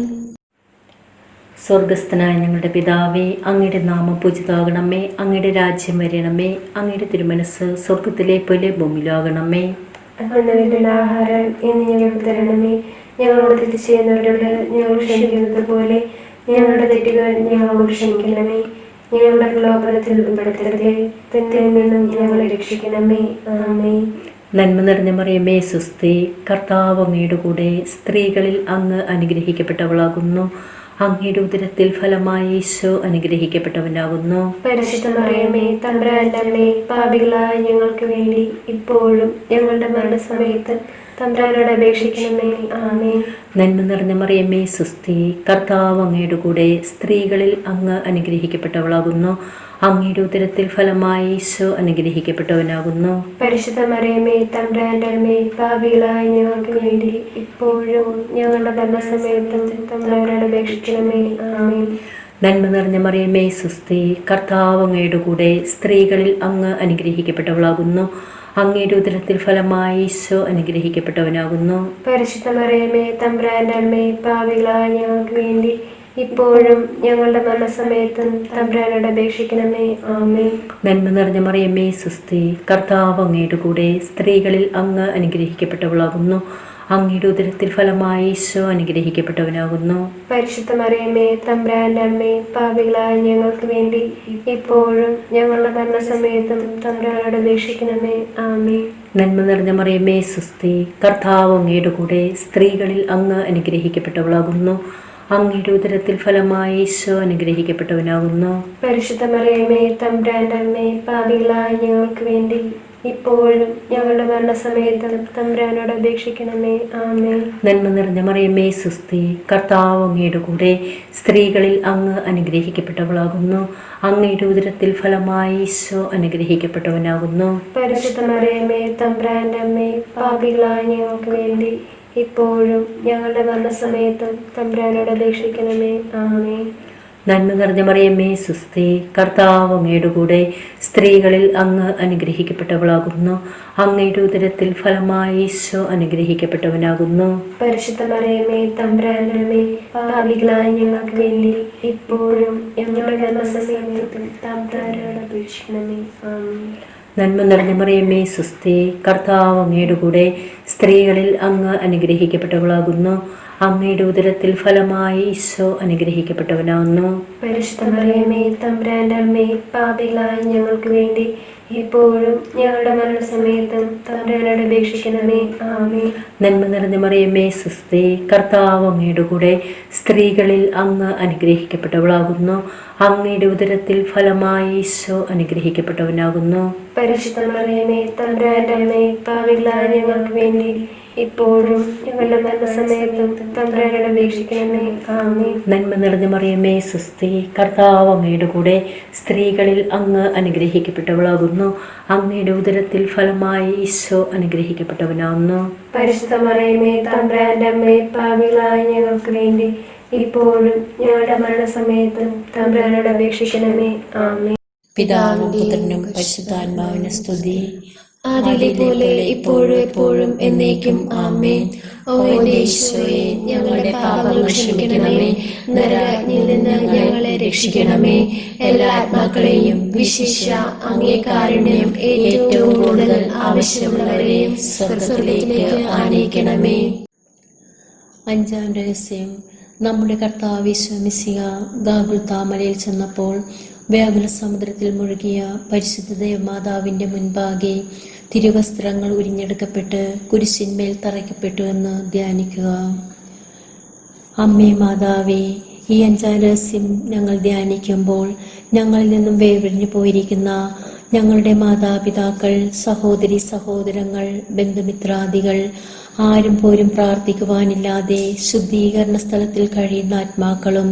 സ്വർഗസ്ഥനായ ഞങ്ങളുടെ പിതാവേ, അങ്ങയുടെ നാമം പൂജിതമാകണമേ. അങ്ങയുടെ രാജ്യം വരണമേ. അങ്ങയുടെ തിരുമനസ് സ്വർഗത്തിലെ പോലെ ഭൂമിയിലാകണമേ. ആഹാരം ഇന്ന് ഞങ്ങൾക്ക് തരണമേ. ഞങ്ങളോട് തെറ്റ് ചെയ്യുന്നവരോട് ഞങ്ങൾ ക്ഷമിക്കുന്നത് പോലെ ഞങ്ങളുടെ തെറ്റുകൾ ഞങ്ങളോട് ക്ഷമിക്കണമേ. ഞങ്ങളുടെ പ്രലോഭനത്തിൽ ഉൾപ്പെടുത്തരുതേ, തിന്മയിൽ നിന്നും ഞങ്ങളെ രക്ഷിക്കണമേ. ആമേൻ. നന്മ നിറഞ്ഞ മറിയമേ സ്വസ്തി, കർത്താവ് അങ്ങയുടെ കൂടെ സ്ത്രീകളിൽ അങ്ങ് അനുഗ്രഹിക്കപ്പെട്ടവളാകുന്നു. അങ്ങയുടെ ഉദരത്തിൽ ഫലമായി ഈശോ അനുഗ്രഹിക്കപ്പെട്ടവനാകുന്നു. പരിശുദ്ധ മറിയമേ തമ്പുരാന്റെ അമ്മേ, പാപികളായ ഞങ്ങൾക്ക് വേണ്ടി ഇപ്പോഴും ഞങ്ങളുടെ മരണസമയത്ത് തമ്പുരാനോട് അപേക്ഷിക്കണമേ. ആമേൻ. നന്മ നിറഞ്ഞ മറിയമേ സ്വസ്തി, കർത്താവ് അങ്ങയുടെ കൂടെ സ്ത്രീകളിൽ അങ്ങ് അനുഗ്രഹിക്കപ്പെട്ടവളാകുന്നു. അങ്ങയുടെ ഉദരത്തിൽ ഫലമായി ഈശോ അനുഗ്രഹിക്കപ്പെട്ടവനാകുന്നു. പരിശുദ്ധ മറിയമേ തമ്പുരാന്റെ അമ്മേ, പാപികളായ ഞങ്ങൾക്ക് വേണ്ടി ഇപ്പോഴും ഞങ്ങളുടെ മരണസമയത്തും തമ്പുരാനോട് അപേക്ഷിക്കണമേ. ആമേൻ. നന്മ നിറഞ്ഞ മറിയമേ സ്വസ്തി, കർത്താവ് അങ്ങയുടെ കൂടെ സ്ത്രീകളിൽ അങ്ങ് അനുഗ്രഹിക്കപ്പെട്ടവളാകുന്നു. അങ്ങയുടെ ഉദരത്തിൽ ഫലമായി ഈശോ അനുഗ്രഹിക്കപ്പെട്ടവനാകുന്നു. പരിശുദ്ധ മറിയമേ തമ്പുരാന്റെ അമ്മേ, പാപികളായ ഞങ്ങൾക്ക് വേണ്ടി ഇപ്പോഴും ഞങ്ങളുടെ മരണസമയത്തും തമ്പുരാനോട് അപേക്ഷിക്കണമേ. ആമേൻ. നന്മ നിറഞ്ഞ മറിയമേ സ്വസ്തി, കർത്താവ് അങ്ങയുടെ കൂടെ സ്ത്രീകളിൽ അങ്ങ് അനുഗ്രഹിക്കപ്പെട്ടവളാകുന്നു. അങ്ങയുടെ ഉദരത്തിൽ ഫലമായി ഈശോ അനുഗ്രഹിക്കപ്പെട്ടവനാകുന്നു. പരിശുദ്ധ മറിയമേ തമ്പുരാന്റെ അമ്മേ, പാപികളായ ഞങ്ങൾക്ക് വേണ്ടി ഇപ്പോഴും ഞങ്ങളുടെ മരണസമയത്തും തമ്പുരാനോട് അപേക്ഷിക്കണമേ. ആമേൻ. നന്മ നിറഞ്ഞ മറിയമേ സ്വസ്തി, കർത്താവ് അങ്ങയുടെ കൂടെ സ്ത്രീകളിൽ അങ്ങ് അനുഗ്രഹിക്കപ്പെട്ടവളാകുന്നു. അങ്ങയുടെ ഉദരത്തിൽ ഫലമായി ഈശോ അനുഗ്രഹിക്കപ്പെട്ടവനാകുന്നു. പരിശുദ്ധ മറിയമേ തമ്പുരാന്റെ അമ്മേ, പാപികളായ ഞങ്ങൾക്ക് വേണ്ടി ഇപ്പോഴും ഞങ്ങളുടെ മരണസമയത്തും തമ്പുരാനോട് അപേക്ഷിക്കണമേ. ആമേൻ. നന്മ നിറഞ്ഞ മറിയമേ സുസ്തി, കർത്താവ് അങ്ങയുടെ കൂടെ, സ്ത്രീകളിൽ അങ്ങ് അനുഗ്രഹിക്കപ്പെട്ടവളാകുന്നു. അങ്ങയുടെ ഉദരത്തിൽ ഫലമായി ഈശോ അനുഗ്രഹിക്കപ്പെട്ടവനാകുന്നു. പരിശുദ്ധ മറിയമേ തമ്പുരാന്റെ അമ്മേ, പാപികളായ ഞങ്ങൾക്ക് വേണ്ടി ഇപ്പോഴും ഞങ്ങളുടെ മരണസമയത്തും തമ്പുരാനോട് അപേക്ഷിക്കണമേ. ആമേൻ. നന്മ നിറഞ്ഞ മറിയമേ സുസ്തി, കർത്താവ് അങ്ങയുടെ കൂടെ, സ്ത്രീകളിൽ അങ്ങ് അനുഗ്രഹിക്കപ്പെട്ടവളാകുന്നു. അങ്ങയുടെ ഉദരത്തിൽ ഫലമായി ഈശോ അനുഗ്രഹിക്കപ്പെട്ടവനാകുന്നു. പരിശുദ്ധ മറിയമേ തമ്പുരാന്റെ അമ്മേ, പാപികളായ ഞങ്ങൾക്ക് വേണ്ടി ഇപ്പോഴും ഞങ്ങളുടെ മരണസമയത്തും തമ്പുരാനോട് അപേക്ഷിക്കണമേ. ആമേൻ. നന്മ നിറഞ്ഞ മറിയമേ സുസ്തി, കർത്താവ് അങ്ങയുടെ കൂടെ, സ്ത്രീകളിൽ അങ്ങ് അനുഗ്രഹിക്കപ്പെട്ടവളാകുന്നു. അങ്ങയുടെ ഉദരത്തിൽ ഫലമായി ഈശോ അനുഗ്രഹിക്കപ്പെട്ടവനാകുന്നു. പരിശുദ്ധ മറിയമേ തമ്പുരാന്റെ അമ്മേ, പാപികളായ ഞങ്ങൾക്ക് വേണ്ടി ഇപ്പോഴും ഞങ്ങളുടെ മരണസമയത്തും തമ്പുരാനോട് അപേക്ഷിക്കണമേ. ആമേൻ. നന്മ നിറഞ്ഞ മറിയമേ സുസ്തി, കർത്താവ് അങ്ങയുടെ കൂടെ, സ്ത്രീകളിൽ അങ്ങ് അനുഗ്രഹിക്കപ്പെട്ടവളാകുന്നു. അങ്ങയുടെ ഉദരത്തിൽ ഫലമായി ഈശോ അനുഗ്രഹിക്കപ്പെട്ടവനാകുന്നു. പരിശുദ്ധ മറിയമേ തമ്പുരാന്റെ അമ്മേ, പാപികളായ ഞങ്ങൾക്ക് വേണ്ടി ഇപ്പോഴും ഞങ്ങളുടെ മരണസമയത്തും തമ്പുരാനോട് അപേക്ഷിക്കണമേ. ആമേൻ. നന്മ നിറഞ്ഞ മറിയമേ സുസ്തി, കർത്താവ് അങ്ങയുടെ കൂടെ, സ്ത്രീകളിൽ അങ്ങ് അനുഗ്രഹിക്കപ്പെട്ടവളാകുന്നു. അങ്ങയുടെ ഉദരത്തിൽ ഫലമായി ഈശോ അനുഗ്രഹിക്കപ്പെട്ടവനാകുന്നു. പരിശുദ്ധ മറിയമേ തമ്പുരാന്റെ അമ്മേ, പാപികളായ ഞങ്ങൾക്ക് വേണ്ടി ഇപ്പോഴും ഞങ്ങളുടെ മരണസമയത്തും തമ്പുരാനോട് അപേക്ഷിക്കണമേ. ആമേൻ. പിതാവിനും പുത്രനും പരിശുദ്ധാത്മാവിനും സ്തുതി. ആദിയിലെ പോലെ ഇപ്പോഴും എപ്പോഴും എന്നേക്കും. ആമേൻ. ഓ എന്റെ ഈശോയെ, ഞങ്ങളുടെ പാപങ്ങൾ ക്ഷമിക്കണമേ. നരകാഗ്നിയിൽ നിന്ന് ഞങ്ങളെ രക്ഷിക്കണമേ. എല്ലാ ആത്മാക്കളെയും വിശിഷ്യ അങ്ങേ കാരുണ്യം ഏറ്റവും കൂടുതൽ ആവശ്യമുള്ളവരെയും സ്വർഗ്ഗത്തിലേക്ക് ആനയിക്കണമേ. അഞ്ചാം രഹസ്യം. നമ്മുടെ കർത്താവ് ഈശോ മിശിഹ ഗാഗുൽത്താ മലയിൽ ചെന്നപ്പോൾ വ്യാകുല സമുദ്രത്തിൽ മുഴുകിയ പരിശുദ്ധ ദേവമാതാവിൻ്റെ മുൻപാകെ തിരുവസ്ത്രങ്ങൾ ഉരിഞ്ഞെടുക്കപ്പെട്ട് കുരിശിന്മേൽ തറയ്ക്കപ്പെട്ടു എന്ന് ധ്യാനിക്കുക. അമ്മേ മാതാവേ, ഈ അഞ്ചാം രഹസ്യം ഞങ്ങൾ ധ്യാനിക്കുമ്പോൾ ഞങ്ങളിൽ നിന്നും വേർപിരിഞ്ഞു പോയിരിക്കുന്ന ഞങ്ങളുടെ മാതാപിതാക്കൾ, സഹോദരി സഹോദരങ്ങൾ, ബന്ധുമിത്രാദികൾ, ആരും പോലും പ്രാർത്ഥിക്കുവാനില്ലാതെ ശുദ്ധീകരണ സ്ഥലത്തിൽ കഴിയുന്ന ആത്മാക്കളും,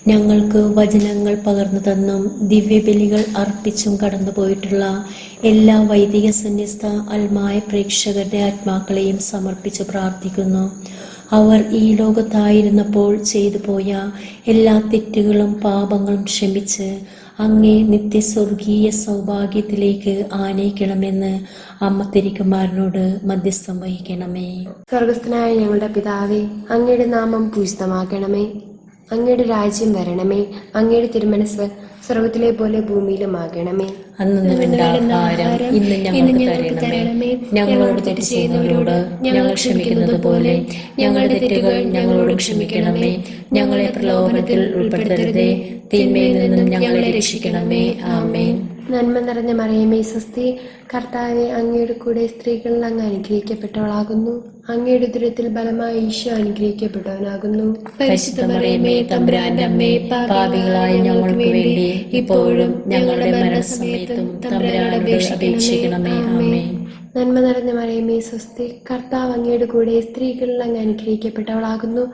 ഞങ്ങൾക്ക് വചനങ്ങൾ പകർന്നു തന്നും ദിവ്യബലികൾ അർപ്പിച്ചും കടന്നുപോയിട്ടുള്ള എല്ലാ വൈദിക സന്യസ്ത അൽമായ പ്രേക്ഷകരുടെ ആത്മാക്കളെയും സമർപ്പിച്ച് പ്രാർത്ഥിക്കുന്നു. അവർ ഈ ലോകത്തായിരുന്നപ്പോൾ ചെയ്തു പോയ എല്ലാ തെറ്റുകളും പാപങ്ങളും ക്ഷമിച്ച് അങ്ങേ നിത്യസ്വർഗീയ സൗഭാഗ്യത്തിലേക്ക് ആനയിക്കണമെന്ന് അമ്മ തിരുക്കുമാരനോട് മധ്യസ്ഥം വഹിക്കണമേ. സ്വർഗസ്ഥനായ ഞങ്ങളുടെ പിതാവേ, അങ്ങയുടെ നാമം പൂജിതമാകണമേ. അങ്ങയുടെ രാജ്യം വരണമേ. അങ്ങയുടെ തിരുമനസ് സ്വർഗത്തിലെ പോലെ ഭൂമിയിലുമാകണമേ. അന്നു വേണ്ട ആഹാരം ഇന്ന് ഞങ്ങൾക്ക് തരണമേ. ഞങ്ങളോട് തെറ്റ് ചെയ്യുന്നവരോട് ഞങ്ങൾ ക്ഷമിക്കുന്നത് പോലെ ഞങ്ങളുടെ തെറ്റുകൾ ഞങ്ങളോട് ക്ഷമിക്കണമേ. ഞങ്ങളെ പ്രലോഭനത്തിൽ ഉൾപ്പെടുത്തരുതേ, തിന്മയിൽ നിന്നും ഞങ്ങളെ രക്ഷിക്കണമേ. ആമേൻ. നന്മ നിറഞ്ഞ മറിയമേ സ്വസ്തി, കർത്താവെ അങ്ങയുടെ കൂടെ സ്ത്രീകളിൽ അങ്ങ് അനുഗ്രഹിക്കപ്പെട്ടവളാകുന്നു. അങ്ങയുടെ ഉദരത്തിൽ ബലമായി ഈശോ അനുഗ്രഹിക്കപ്പെട്ടവനാകുന്നു. പരിശുദ്ധ മറിയമേ തമ്പുരാന്റെ അമ്മേ, പാപികളായ ഞങ്ങൾക്ക് വേണ്ടി ഇപ്പോഴും ഞങ്ങളുടെ മരണസമയത്തും തമ്പുരാനോട് അപേക്ഷിക്കണമേ. ആമേൻ. നന്മ നിറഞ്ഞ മറിയമേ സ്വസ്തി, കർത്താവ് അങ്ങയുടെ കൂടെ സ്ത്രീകളിൽ അങ്ങ് അനുഗ്രഹിക്കപ്പെട്ടവളാകുന്നു.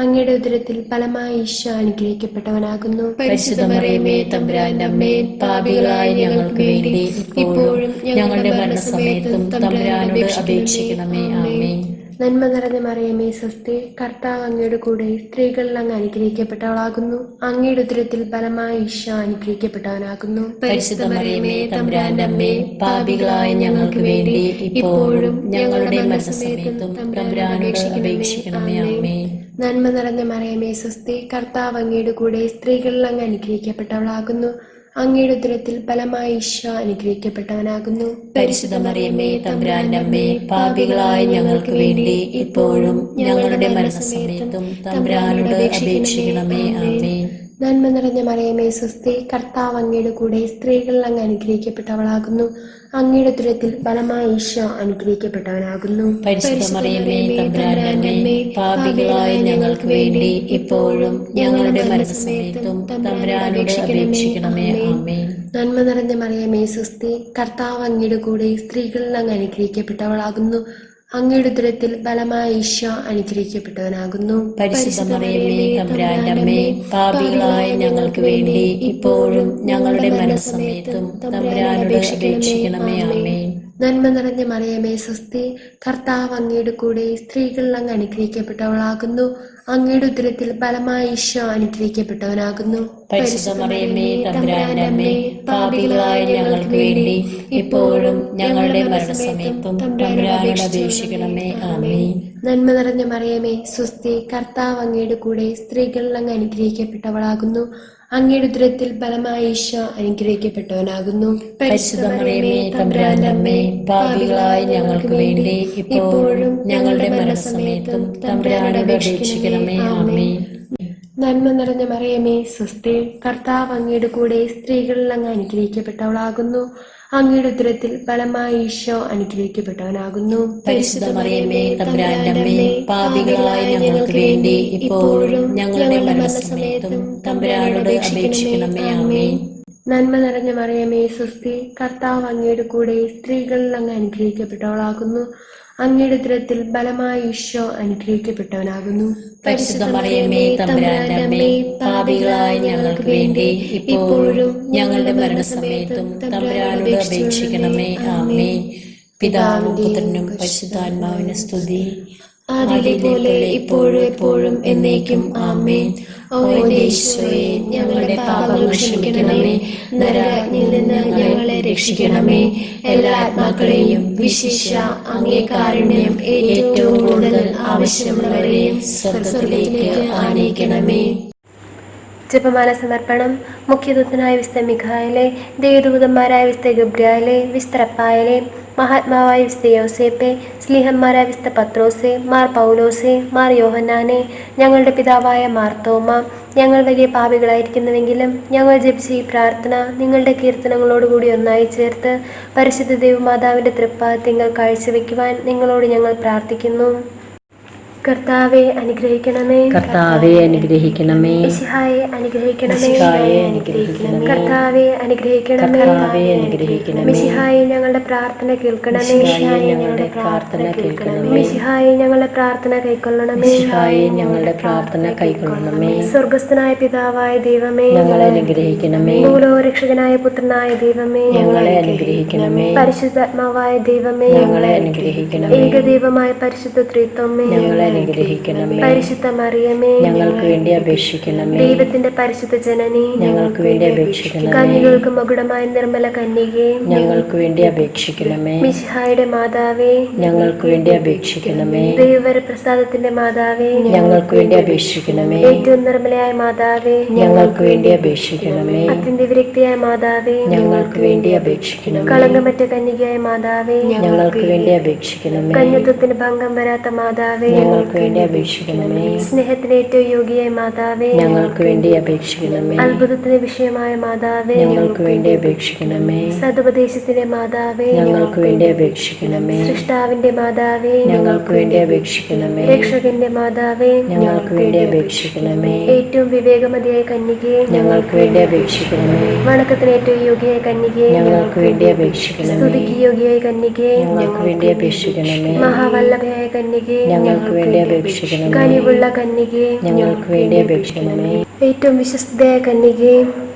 അങ്ങയുടെ ഉദരത്തിൽ ഫലമായി ഈശോ അനുഗ്രഹിക്കപ്പെട്ടവനാകുന്നു. പരിശുദ്ധ മറിയമേ തമ്പുരാന്റെ അമ്മേ, പാപികളായ ഞങ്ങൾക്ക് വേണ്ടി ഇപ്പോഴും ഞങ്ങളുടെ മരണസമയത്തും തമ്പുരാനോട് അപേക്ഷിക്കണമേ. ആമേൻ. നന്മ നിറഞ്ഞ മറിയമേ സ്വസ്തി, കർത്താവ് അങ്ങയുടെ കൂടെ സ്ത്രീകളിൽ അങ്ങ് അനുഗ്രഹിക്കപ്പെട്ടവളാകുന്നു. അങ്ങയുടെ ഉദരത്തിൽ ഫലമായി ഈശോ അനുഗ്രഹിക്കപ്പെട്ടവനാകുന്നു. പരിശുദ്ധ മറിയമേ തമ്പുരാന്റെ അമ്മേ, പാപികളായ ഞങ്ങൾക്ക് വേണ്ടി ഇപ്പോഴും ഞങ്ങളുടെ മരണസമയത്തും തമ്പുരാനോട് അപേക്ഷിക്കണമേ. ആമേൻ. നന്മ നിറഞ്ഞ മറിയമേ സ്വസ്തി, കർത്താവ് അങ്ങയുടെ കൂടെ സ്ത്രീകളിൽ അങ്ങ് അനുഗ്രഹിക്കപ്പെട്ടവളാകുന്നു. അങ്ങയുടെ ഉദരത്തിൽ ഫലമായി ഈശോ അനുഗ്രഹിക്കപ്പെട്ടവനാകുന്നു. പരിശുദ്ധ മറിയമേ തമ്പുരാന്റെ അമ്മേ, പാപികളായ ഞങ്ങൾക്ക് വേണ്ടി ഇപ്പോഴും ഞങ്ങളുടെ മരണസമയത്തും തമ്പുരാനോട് അപേക്ഷിക്കണമേ. ആമേൻ. നന്മ നിറഞ്ഞ മറിയമേ സ്വസ്തി, കർത്താവ് അങ്ങയുടെ കൂടെ സ്ത്രീകളിൽ അങ്ങ് അനുഗ്രഹിക്കപ്പെട്ടവളാകുന്നു. അങ്ങയുടെ ഉദരത്തിൽ ഫലമായ ഈശോ അനുഗ്രഹിക്കപ്പെട്ടവനാകുന്നു. പരിശുദ്ധ മറിയമേ തമ്പുരാന്റെ അമ്മേ, പാപികളായ ഞങ്ങൾക്ക് വേണ്ടി ഇപ്പോഴും ഞങ്ങളുടെ മരണസമയത്തും തമ്പുരാനോട് അപേക്ഷിക്കണമേ. ആമേൻ. നന്മ നിറഞ്ഞ മറിയമേ സ്വസ്തി, കർത്താവ് അങ്ങയുടെ കൂടെ സ്ത്രീകളിൽ അങ്ങ് അനുഗ്രഹിക്കപ്പെട്ടവളാകുന്നു. അങ്ങയുടെ ഉദരത്തിൽ ഫലമായ ഈശോ അനുഗ്രഹിക്കപ്പെട്ടവനാകുന്നു. പരിശുദ്ധ മറിയമേ തമ്പുരാന്റെ അമ്മേ, പാപികളായ ഞങ്ങൾക്ക് വേണ്ടി ഇപ്പോഴും ഞങ്ങളുടെ മരണസമയത്തും തമ്പുരാനോട് അപേക്ഷിക്കണമേ. ആമേൻ. നന്മ നിറഞ്ഞ മറിയമേ സ്വസ്തി, കർത്താവ് അങ്ങയുടെ കൂടെ സ്ത്രീകളിൽ അങ്ങ് അനുഗ്രഹിക്കപ്പെട്ടവളാകുന്നു. അങ്ങയുടെ ഉദരത്തിൽ ഫലമായ ഈശോ അനുഗ്രഹിക്കപ്പെട്ടവനാകുന്നു. പരിശുദ്ധ മറിയമേ തമ്പുരാന്റെ അമ്മേ, പാപികളായ ഞങ്ങൾക്ക് വേണ്ടി ഇപ്പോഴും ഞങ്ങളുടെ മരണസമയത്തും തമ്പുരാനോട് അപേക്ഷിക്കണമേ. ആമേൻ. നന്മ നിറഞ്ഞ മറിയമേ സ്വസ്തി, കർത്താവ് അങ്ങയുടെ കൂടെ സ്ത്രീകളിൽ അങ്ങ് അനുഗ്രഹിക്കപ്പെട്ടവളാകുന്നു. അങ്ങയുടെ ഉദരത്തിൽ ഫലമായ ഈശോ അനുഗ്രഹിക്കപ്പെട്ടവനാകുന്നു. പരിശുദ്ധ മറിയമേ തമ്പുരാന്റെ അമ്മേ, പാപികളായ ഞങ്ങൾക്ക് വേണ്ടി ഇപ്പോഴും ഞങ്ങളുടെ മരണസമയത്തും തമ്പുരാനോട് അപേക്ഷിക്കണമേ. ആമേൻ. നന്മ നിറഞ്ഞ മറിയമേ സ്വസ്തി, കർത്താവ് അങ്ങയുടെ കൂടെ സ്ത്രീകളിൽ അങ്ങ് അനുഗ്രഹിക്കപ്പെട്ടവളാകുന്നു. അങ്ങയുടെ ഉദരത്തിൽ ഫലമായ ഈശോ അനുഗ്രഹിക്കപ്പെട്ടവനാകുന്നു. പരിശുദ്ധ മറിയമേ തമ്പുരാന്റെ അമ്മേ, പാപികളായ ഞങ്ങൾക്ക് വേണ്ടി ഇപ്പോഴും ഞങ്ങളുടെ മരണസമയത്തും തമ്പുരാനോട് അപേക്ഷിക്കണമേ. ആമേൻ. നന്മ നിറഞ്ഞ മറിയമേ സ്വസ്തി, കർത്താവ് അങ്ങയുടെ കൂടെ സ്ത്രീകളിൽ അങ്ങ് അനുഗ്രഹിക്കപ്പെട്ടവളാകുന്നു. അങ്ങയുടെ ഉദരത്തിൽ ഫലമായ ഈശോ അനുഗ്രഹിക്കപ്പെട്ടവനാകുന്നു. പരിശുദ്ധ മറിയമേ തമ്പുരാന്റെ അമ്മേ, പാപികളായ ഞങ്ങൾക്ക് വേണ്ടി ഇപ്പോഴും ഞങ്ങളുടെ മരണസമയത്തും തമ്പുരാനോട് അപേക്ഷിക്കണമേ. ആമേൻ. പിതാവിനും പുത്രനും പരിശുദ്ധാത്മാവിനും സ്തുതി, ആദിയിലെ പോലെ ഇപ്പോഴും എപ്പോഴും എന്നേക്കും. ആമേൻ. ഓ യേശുവേ, ഞങ്ങളുടെ പാപങ്ങൾ ക്ഷമിക്കണമേ. നരകത്തിൽ നിന്ന് ഞങ്ങളെ രക്ഷിക്കണമേ. എല്ലാ ആത്മാക്കളെയും വിശിഷ്യ അങ്ങേ കാരുണ്യം ഏറ്റവും കൂടുതൽ ആവശ്യമുള്ളവരെയും സ്വർഗ്ഗത്തിലേക്ക് ആനയിക്കണമേ. ജപമാല സമർപ്പണം. മുഖ്യദൂതനായ വിശുദ്ധ മിഖായേലേ, ദേവദൂതന്മാരായ വിശുദ്ധ ഗബ്രിയേലേ, വിശുദ്ധ റഫായേലേ, മഹാത്മാവായ വിശുദ്ധ യോസേപ്പേ, സ്ലീഹന്മാരായ വിശുദ്ധ പത്രോസേ, മാർ പൗലോസേ, മാർ യോഹന്നാനെ, ഞങ്ങളുടെ പിതാവായ മാർത്തോമ, ഞങ്ങൾ വലിയ പാപികളായിരിക്കുന്നുവെങ്കിലും ഞങ്ങൾ ജപിച്ച ഈ പ്രാർത്ഥന നിങ്ങളുടെ കീർത്തനങ്ങളോടുകൂടി ഒന്നായി ചേർത്ത് പരിശുദ്ധ ദൈവമാതാവിൻ്റെ തൃപ്പാദത്തിൽ കാഴ്ചവെക്കുവാൻ നിങ്ങളോട് ഞങ്ങൾ പ്രാർത്ഥിക്കുന്നു. കർത്താവെ അനുഗ്രഹിക്കണമേ. കർത്താവെ അനുഗ്രഹിക്കണമേ. മിശിഹായെ അനുഗ്രഹിക്കണമേ. മിശിഹായെ അനുഗ്രഹിക്കണമേ. കർത്താവെ അനുഗ്രഹിക്കണമേ. കർത്താവെ അനുഗ്രഹിക്കണമേ. മിശിഹായെ ഞങ്ങളുടെ പ്രാർത്ഥന കേൾക്കണമേ. മിശിഹായെ ഞങ്ങളുടെ പ്രാർത്ഥന കേൾക്കണമേ. മിശിഹായെ ഞങ്ങളുടെ പ്രാർത്ഥന കൈക്കൊള്ളണമേ. മിശിഹായെ ഞങ്ങളുടെ പ്രാർത്ഥന കൈക്കൊള്ളണമേ. സ്വർഗ്ഗസ്ഥനായ പിതാവായ ദൈവമേ, ഞങ്ങളെ അനുഗ്രഹിക്കണമേ. മൂലരക്ഷകനായ പുത്രനായ ദൈവമേ, ഞങ്ങളെ അനുഗ്രഹിക്കണമേ. പരിശുദ്ധാത്മാവായ ദൈവമേ, ഞങ്ങളെ അനുഗ്രഹിക്കണമേ. ഏകദൈവമായ പരിശുദ്ധ ത്രിത്വമേ, ഞങ്ങളെ അനുഗ്രഹിക്കണമേ. പരിശുദ്ധ മറിയമേ, ഞങ്ങൾക്ക് വേണ്ടി അപേക്ഷിക്കണമേ. ദൈവത്തിന്റെ പരിശുദ്ധ ജനനി, ഞങ്ങൾക്ക് വേണ്ടി അപേക്ഷിക്കണമേ. കന്യകൾക്ക് മകുടമായ നിർമ്മല കന്യകേ, ഞങ്ങൾക്ക് വേണ്ടി അപേക്ഷിക്കണമേ. മിശിഹായുടെ മാതാവേ, ഞങ്ങൾക്ക് വേണ്ടി അപേക്ഷിക്കണമേ. ദൈവവര പ്രസാദത്തിന്റെ മാതാവേ, ഞങ്ങൾക്ക് വേണ്ടി അപേക്ഷിക്കണമേ. ഏറ്റവും നിർമ്മലയായ മാതാവേ, ഞങ്ങൾക്ക് വേണ്ടി അപേക്ഷിക്കണമേ. അത്യന്ത വിരക്തിയായ മാതാവേ, ഞങ്ങൾക്ക് വേണ്ടി അപേക്ഷിക്കണമേ. കളങ്കമറ്റ കന്യകയായ മാതാവേ, ഞങ്ങൾക്ക് വേണ്ടി അപേക്ഷിക്കണമേ. കന്യത്വത്തിന് ഭംഗം വരാത്ത മാതാവേ, ഞങ്ങൾക്ക് വേണ്ടി അപേക്ഷിക്കണമേ. സ്നേഹത്തിന് ഏറ്റവും യോഗ്യയായ മാതാവേ, ഞങ്ങൾക്ക് വേണ്ടി അപേക്ഷിക്കണമേ. അത്ഭുതത്തിന് വിഷയമായ മാതാവേ, ഞങ്ങൾക്ക് വേണ്ടി അപേക്ഷിക്കണമേ. സതുപദേശത്തിന്റെ മാതാവേ, ഞങ്ങൾക്ക് വേണ്ടി അപേക്ഷിക്കണമേ. സൃഷ്ടാവിന്റെ മാതാവേ, ഞങ്ങൾക്ക് വേണ്ടി അപേക്ഷിക്കണമേ. രക്ഷകന്റെ മാതാവേ, ഞങ്ങൾക്ക് വേണ്ടി അപേക്ഷിക്കണമേ. ഏറ്റവും വിവേകമതിയായ കന്യകേ, ഞങ്ങൾക്ക് വേണ്ടി അപേക്ഷിക്കണമേ. വണക്കത്തിന് ഏറ്റവും യോഗ്യയായ കന്യകേ, ഞങ്ങൾക്ക് വേണ്ടി അപേക്ഷിക്കണമേ. സ്തുതിക്ക് യോഗ്യയായ കന്യകേ, ഞങ്ങൾക്ക് വേണ്ടി അപേക്ഷിക്കണമേ. മഹാവല്ലഭയായ കന്യകേ, ഞങ്ങൾക്ക് വേണ്ടി അപേക്ഷിക്കണമേ. കനിവുള്ള കന്യകേ, ഞങ്ങൾക്ക് വേണ്ടി അപേക്ഷിക്കണമേ. ഏറ്റവും വിശ്വസ്തയായ കന്യകേ,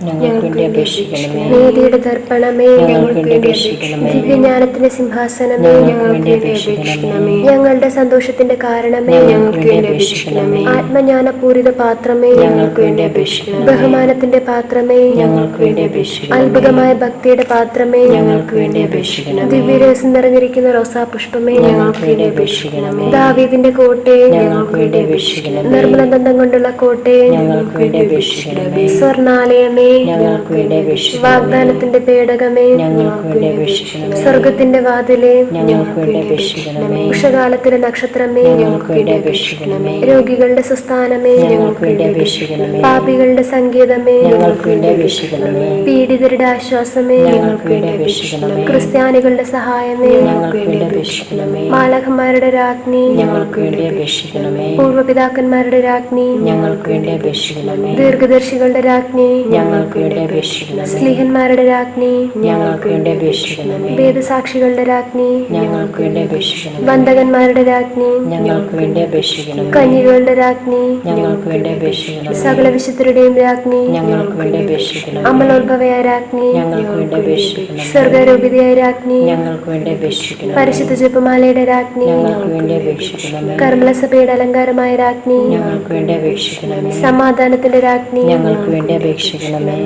ഞങ്ങൾക്ക് വേണ്ടി അപേക്ഷിക്കണമേ. നീതിയുടെ ദർപ്പണമേ, ഞങ്ങൾക്ക് വേണ്ടി അപേക്ഷിക്കണമേ. ദിവ്യജ്ഞാനത്തിന്റെ സിംഹാസനമേ, ഞങ്ങൾക്ക് വേണ്ടി അപേക്ഷിക്കണമേ. ഞങ്ങളുടെ സന്തോഷത്തിന്റെ കാരണമേ, ഞങ്ങൾക്ക് വേണ്ടി അപേക്ഷിക്കണമേ. ആത്മജ്ഞാനപൂരിത പാത്രമേ, ഞങ്ങൾക്ക് വേണ്ടി അപേക്ഷിക്കണമേ. ബഹുമാനത്തിന്റെ പാത്രമേ, ഞങ്ങൾക്ക് വേണ്ടി അപേക്ഷിക്കണമേ. അത്ഭുതമായ ഭക്തിയുടെ പാത്രമേ, ഞങ്ങൾക്ക് വേണ്ടി അപേക്ഷിക്കണമേ. ദിവ്യരസം നിറഞ്ഞിരിക്കുന്ന റോസാ പുഷ്പമേ, ഞങ്ങൾക്ക് വേണ്ടി അപേക്ഷിക്കണമേ. ദാവീദിന്റെ കോട്ട കോട്ടെ, ഞങ്ങൾക്ക് വേണ്ടി അപേക്ഷിക്കണമേ. നിർമ്മല ബന്ധം കൊണ്ടുള്ള കോട്ടെ, ഞങ്ങൾക്ക് വേണ്ടി അപേക്ഷിക്കണമേ. സ്വർണാലയമേ, ഞങ്ങൾക്ക് വേണ്ടി അപേക്ഷിക്കണമേ. വാഗ്ദാനത്തിന്റെ പേടകമേ, ഞങ്ങൾക്ക് വേണ്ടി അപേക്ഷിക്കണമേ. സ്വർഗത്തിന്റെ വാതിലേ, ഞങ്ങൾക്ക് വേണ്ടി അപേക്ഷിക്കണമേ. ഉഷകാലത്തിലെ നക്ഷത്രമേ, ഞങ്ങൾക്ക് വേണ്ടി അപേക്ഷിക്കണമേ. രോഗികളുടെ സുസ്ഥാനമേ, ഞങ്ങൾക്ക് വേണ്ടി അപേക്ഷിക്കണമേ. പാപികളുടെ സങ്കേതമേ, ഞങ്ങൾക്ക് വേണ്ടി അപേക്ഷിക്കണമേ. പീഡിതരുടെ ആശ്വാസമേ, ഞങ്ങൾക്ക് വേണ്ടി അപേക്ഷിക്കണമേ. ക്രിസ്ത്യാനികളുടെ സഹായമേ, ഞങ്ങൾക്ക് വേണ്ടി അപേക്ഷിക്കണമേ. മാലാഖമാരുടെ രാജ്ഞി, ഞങ്ങൾക്ക് വേണ്ടി അപേക്ഷിക്കണമേ. പൂർവ്വപിതാക്കന്മാരുടെ രാജ്ഞി, ഞങ്ങൾക്ക് വേണ്ടി അപേക്ഷിക്കണമേ. ദീർഘദർശികളുടെ രാജ്ഞി, ഞങ്ങൾക്ക് വേണ്ടി അപേക്ഷിക്കണമേ. സ്ലീഹന്മാരുടെ രാജ്ഞി, ഞങ്ങൾക്ക് വേണ്ടി അപേക്ഷിക്കണമേ. വേദസാക്ഷികളുടെ രാജ്ഞി, ഞങ്ങൾക്ക് വേണ്ടി അപേക്ഷിക്കണമേ. ബന്ധകന്മാരുടെ രാജ്ഞി, ഞങ്ങൾക്ക് വേണ്ടി അപേക്ഷിക്കണമേ. കന്യകളുടെ രാജ്ഞി, ഞങ്ങൾക്ക് വേണ്ടി അപേക്ഷിക്കണമേ. സകല വിശുദ്ധരുടെയും രാജ്ഞി, ഞങ്ങൾക്ക് വേണ്ടി അപേക്ഷിക്കണമേ. അമലോത്ഭവയായ രാജ്ഞി, ഞങ്ങൾക്ക് വേണ്ടി അപേക്ഷിക്കണമേ. സ്വർഗാരോപിതയായ രാജ്ഞി, ഞങ്ങൾക്ക് വേണ്ടി അപേക്ഷിക്കണമേ. പരിശുദ്ധ ജപമാലയുടെ രാജ്ഞി, ഞങ്ങൾക്ക് വേണ്ടി അപേക്ഷിക്കണമേ. കർമ്മലസഭയുടെ അലങ്കാരമായ രാജ്ഞി, ഞങ്ങൾക്ക് വേണ്ടി അപേക്ഷിക്കണമേ. സമാധാനത്തിന്റെ രാജ്ഞി, ഞങ്ങൾക്ക് വേണ്ടി അപേക്ഷിക്കണമേ.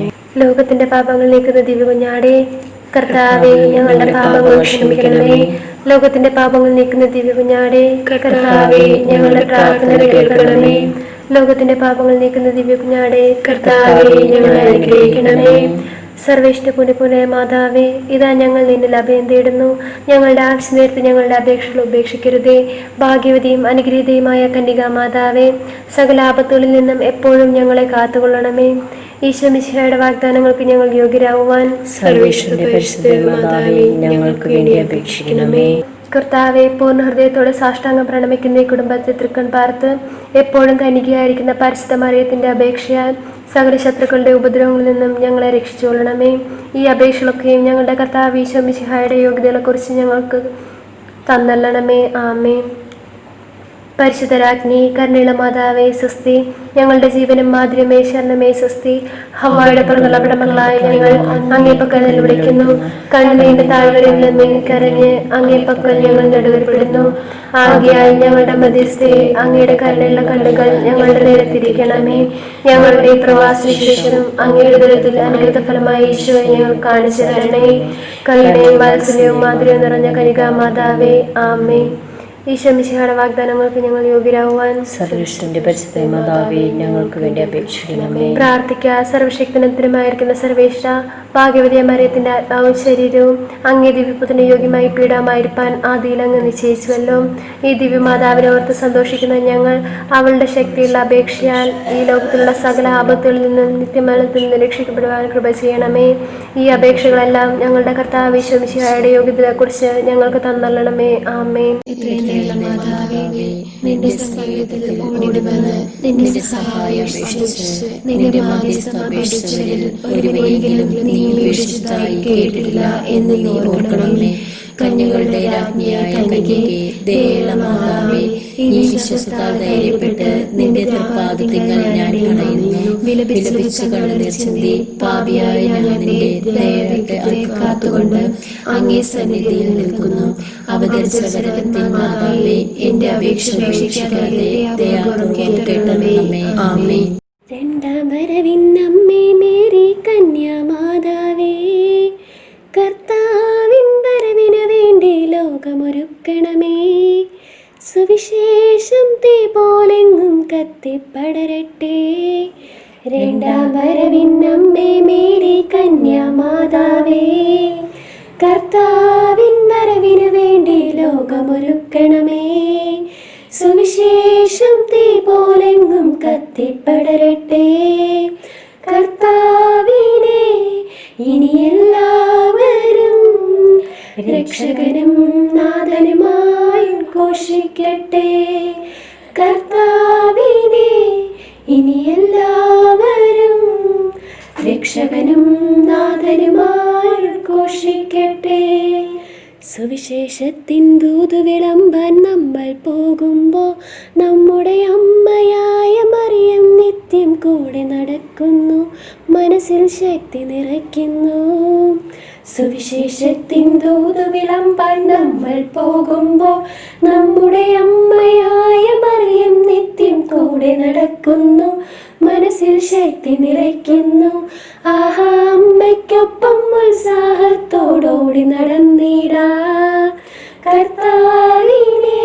ലോകത്തിന്റെ പാപങ്ങൾ നീക്കുന്ന ദിവ്യകുഞ്ഞാടേ, കർത്താവേ ഞങ്ങളുടെ പാപങ്ങൾ ക്ഷമിക്കണമേ. ലോകത്തിന്റെ പാപങ്ങൾ നീക്കുന്ന ദിവ്യകുഞ്ഞാടേ, കർത്താവേ ഞങ്ങളുടെ പ്രാർത്ഥന കേൾക്കണമേ. ലോകത്തിന്റെ പാപങ്ങൾ നീക്കുന്ന ദിവ്യകുഞ്ഞാടേ, കർത്താവേ ഞങ്ങളെ അനുഗ്രഹിക്കണമേ. സർവേഷ്ട പുണ്യപൂർണ്ണ മാതാവേ, ഇതാ ഞങ്ങൾ നിന്നിൽ അഭയം തേടുന്നു. ഞങ്ങളുടെ ആവശ്യ നേരത്ത് ഞങ്ങളുടെ അപേക്ഷകൾ ഉപേക്ഷിക്കരുതേ. ഭാഗ്യവതിയും അനുഗ്രഹീതയുമായ കന്യകാ മാതാവേ, സകല ആപത്തുകളിൽ നിന്നും എപ്പോഴും ഞങ്ങളെ കാത്തുകൊള്ളണമേ. ഈശോ മിശിഹായുടെ വാഗ്ദാനങ്ങൾക്ക് ഞങ്ങൾ യോഗ്യരാകുവാൻ സർവേശ്വരന്റെ പരിശുദ്ധ മാതാവേ, ഞങ്ങൾക്ക് വേണ്ടി അപേക്ഷിക്കണമേ. കർത്താവെ, പൂർണ്ണ ഹൃദയത്തോടെ സാഷ്ടാംഗം പ്രണമിക്കുന്ന ഈ കുടുംബത്തെ തൃക്കൺ പാർത്ത് എപ്പോഴും കന്യകയായിരിക്കുന്ന പരിശുദ്ധ മറിയത്തിന്റെ അപേക്ഷയാൽ സകല ശത്രുക്കളുടെ ഉപദ്രവങ്ങളിൽ നിന്നും ഞങ്ങളെ രക്ഷിച്ചുകൊള്ളണമേ. ഈ അപേക്ഷകളൊക്കെയും ഞങ്ങളുടെ കർത്താവ് ഈശോ മിശിഹായുടെ യോഗ്യതകളെക്കുറിച്ച് ഞങ്ങൾക്ക് തന്നല്ലണമേ. ആമേൻ. പരിശുദ്ധ രാജ്ഞി, കരുണയുള്ള മാതാവേ സ്വസ്തി. ഞങ്ങളുടെ ജീവനും മാധുര്യമേ ശരണമേ സ്വസ്തി. ഹവ്വായുടെ പ്രബലപടമകളായ ഞങ്ങൾ അങ്ങേ പക്കൽ വിളിക്കുന്നു. കണ്ണുനീന്റെ താഴ്വരയിൽ നിന്ന് കരഞ്ഞ് അങ്ങേ പക്കൽ ഞങ്ങൾ നെടുവരപ്പെടുന്നു. ആകയാൽ ഞങ്ങളുടെ മധ്യസ്ഥയെ അങ്ങയുടെ കരുണയുള്ള കണ്ണുകൾ ഞങ്ങളുടെ നേരെ തിരിക്കണമേ. ഞങ്ങളുടെ പ്രവാസവിശേഷനും അങ്ങയുടെ ദുരിതത്തിൽ അനുഗ്രഹ ഫലമായി ഈശോയെ ഞങ്ങൾ കാണിച്ചു തരണേ. കരുണയും വാത്സല്യവും മാധുര്യവും നിറഞ്ഞ കനികാ മാതാവേ, ആമേൻ. ഈശോ മിശിഹായുടെ വാഗ്ദാനങ്ങൾക്ക് ഞങ്ങൾ യോഗ്യരാകുവാൻ സർവേശ്വരന്റെ പരിശുദ്ധ മാതാവേ, ഞങ്ങൾക്ക് വേണ്ടി അപേക്ഷിക്കണമേ. പ്രാർത്ഥിക്കുക. സർവശക്തനത്തിനുമായിരിക്കുന്ന സർവേശ്വര, ഭാഗ്യവതിയ മറിയത്തിന്റെ ആത്മാവും ശരീരവും അങ്ങേ ദിവ്യപുത്രന് യോഗ്യമായി പീഡാമായിരിക്കാൻ ആദിയിൽ അങ്ങ് നിശ്ചയിച്ചുവല്ലോ. ഈ ദിവ്യമാതാവിനെ ഓർത്ത് സന്തോഷിക്കുന്ന ഞങ്ങൾ അവളുടെ ശക്തിയുള്ള അപേക്ഷയാൽ ഈ ലോകത്തിലുള്ള സകല ആപത്തുകളിൽ നിന്നും നിത്യമരണത്തിൽ നിന്ന് രക്ഷിക്കപ്പെടുവാൻ കൃപ ചെയ്യണമേ. ഈ അപേക്ഷകളെല്ലാം ഞങ്ങളുടെ കർത്താവ് ഈശോ മിശിഹായുടെ യോഗ്യതയെക്കുറിച്ച് ഞങ്ങൾക്ക് തന്നള്ളണമേ. ആമേൻ. മാതാവേ, നിന്റെ സങ്കേതത്തിൽ ഓടിവന്ന് നിന്റെ സഹായം അപേക്ഷിച്ച് നിന്റെ മാധ്യസ്ഥം അപേക്ഷിച്ചവരിൽ ഒരുവനെങ്കിലും നീ ഉപേക്ഷിച്ചതായി കേട്ടിട്ടില്ല എന്ന് നീ ഓർക്കണമേ. കന്യകളുടെ രാജ്ഞിയായ കന്യകേ, ദയയുള്ള മാതാവേ, ഈ വിശ്വസത്താൽ ധൈര്യപ്പെട്ട് നിന്റെ തൃപ്പാദത്തിങ്കൽ ഞാൻ അണയുന്നു. വിലപിച്ച് കണ്ണുനീർ ചിന്തി പാപിയായ ഞങ്ങൾ നിന്റെ ദയയുടെ കാത്തുകൊണ്ട് അങ്ങേ സന്നിധിയിൽ നിൽക്കുന്നു. അവതരിച്ച വരവത്തിൻ മാതാവേ, എന്റെ അപേക്ഷ ഉപേക്ഷിക്കാതെ ദയാപൂർവ്വം കേൾക്കണമേ. ആമേൻ. രണ്ടാം വരവിന്നമ്മേ മേരി കന്യാമാതാവേ, കർത്താവിൻ വരവിനു വേണ്ടി ലോകമൊരുക്കണമേ. സുവിശേഷം തീ പോലെങ്ങും കത്തിപ്പടരട്ടെ. രണ്ടാം വരവിന്നമ്മേ മേരി കന്യാമാതാവേ, കർത്താവിൻ വരവിനു വേണ്ടി ലോകമൊരുക്കണമേ. സുവിശേഷം തീ പോലെങ്ങും കത്തിപ്പടരട്ടെ. കർത്താവിനെ ഇനി എല്ലാവരും രക്ഷകനും നാഥനുമായി ഘോഷിക്കട്ടെ. കർത്താവിനെ ഇനി എല്ലാവരും രക്ഷകനും നാഥനുമായി ഘോഷിക്കട്ടെ. സുവിശേഷത്തിൻ ദൂത് വിളമ്പാൻ നമ്മൾ പോകുമ്പോൾ നമ്മുടെ അമ്മയായ മറിയം നിത്യം കൂടെ നടക്കുന്നു, മനസ്സിൽ ശക്തി നിറയ്ക്കുന്നു. സുവിശേഷത്തിൻ ദൂത് വിളമ്പാൻ നമ്മൾ പോകുമ്പോൾ നമ്മുടെ അമ്മയായ മറിയം നിത്യം കൂടെ നടക്കുന്നു, മനസ്സിൽ ശക്തി നിറയ്ക്കുന്നു. ആഹാ, അമ്മയ്ക്കൊപ്പം ഉത്സാഹത്തോടോടി നടന്നിടാ. കർത്താവിനെ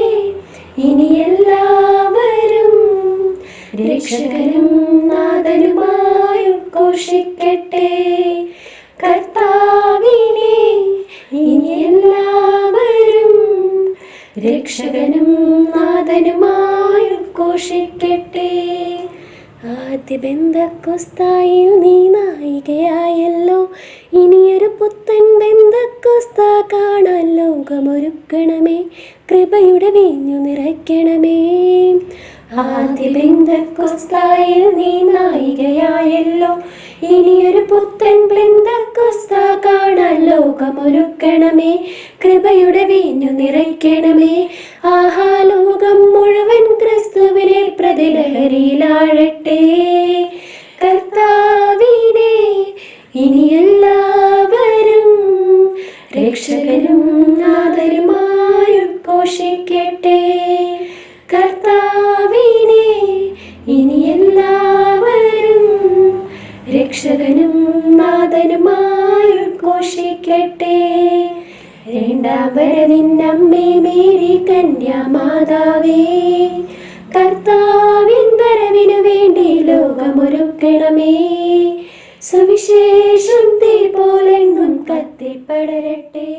ഇനി എല്ലാവരും രക്ഷകനും നാഥനുമായി ഉദ്ഘോഷിക്കട്ടെ കർത്താവിനെ. ഇനി എല്ലാവരും രക്ഷകനും നാഥനുമായി ഉദ്ഘോഷിക്കട്ടെ. ആദ്യ ബെന്തക്കോസ്തായിൽ നീ നായികയായല്ലോ, ഇനിയൊരു പുത്തൻ ബെന്തക്കോസ്ത കാണാൻ ലോകമൊരുക്കണമേ, കൃപയുടെ വീഞ്ഞു നിറയ്ക്കണമേ. ആദ്യ ബെന്തക്കോസ്തായിൽ നീ നായികയായല്ലോ, ഇനിയൊരു പുത്തൻ ബെന്തക്കോസ്ത കാണാൻ ലോകമൊരുക്കണമേ, കൃപയുടെ വീഞ്ഞു നിറയ്ക്കണമേ. ആഹാ ലോകം മുഴുവൻ ക്രിസ്തുവിനെ പ്രതിലഹരിയിലാഴട്ടെ കർത്താവിനെ. ഇനി എല്ലാവരും രക്ഷകനും നാഥനുമായി ഉദ്ഘോഷിക്കട്ടെ കർത്താവിനെ. ഇനി എല്ലാവരും രക്ഷകനും നാഥനുമായി ഉദ്ഘോഷിക്കട്ടെ. രണ്ടാം വരവിന്നമ്മേ മേരി കന്യാമാതാവേ, കർത്താവിൻ വരവിനു വേണ്ടി ലോകമൊരുക്കണമേ. സുവിശേഷം തീ പോലെങ്ങും കത്തിപ്പടരട്ടെ.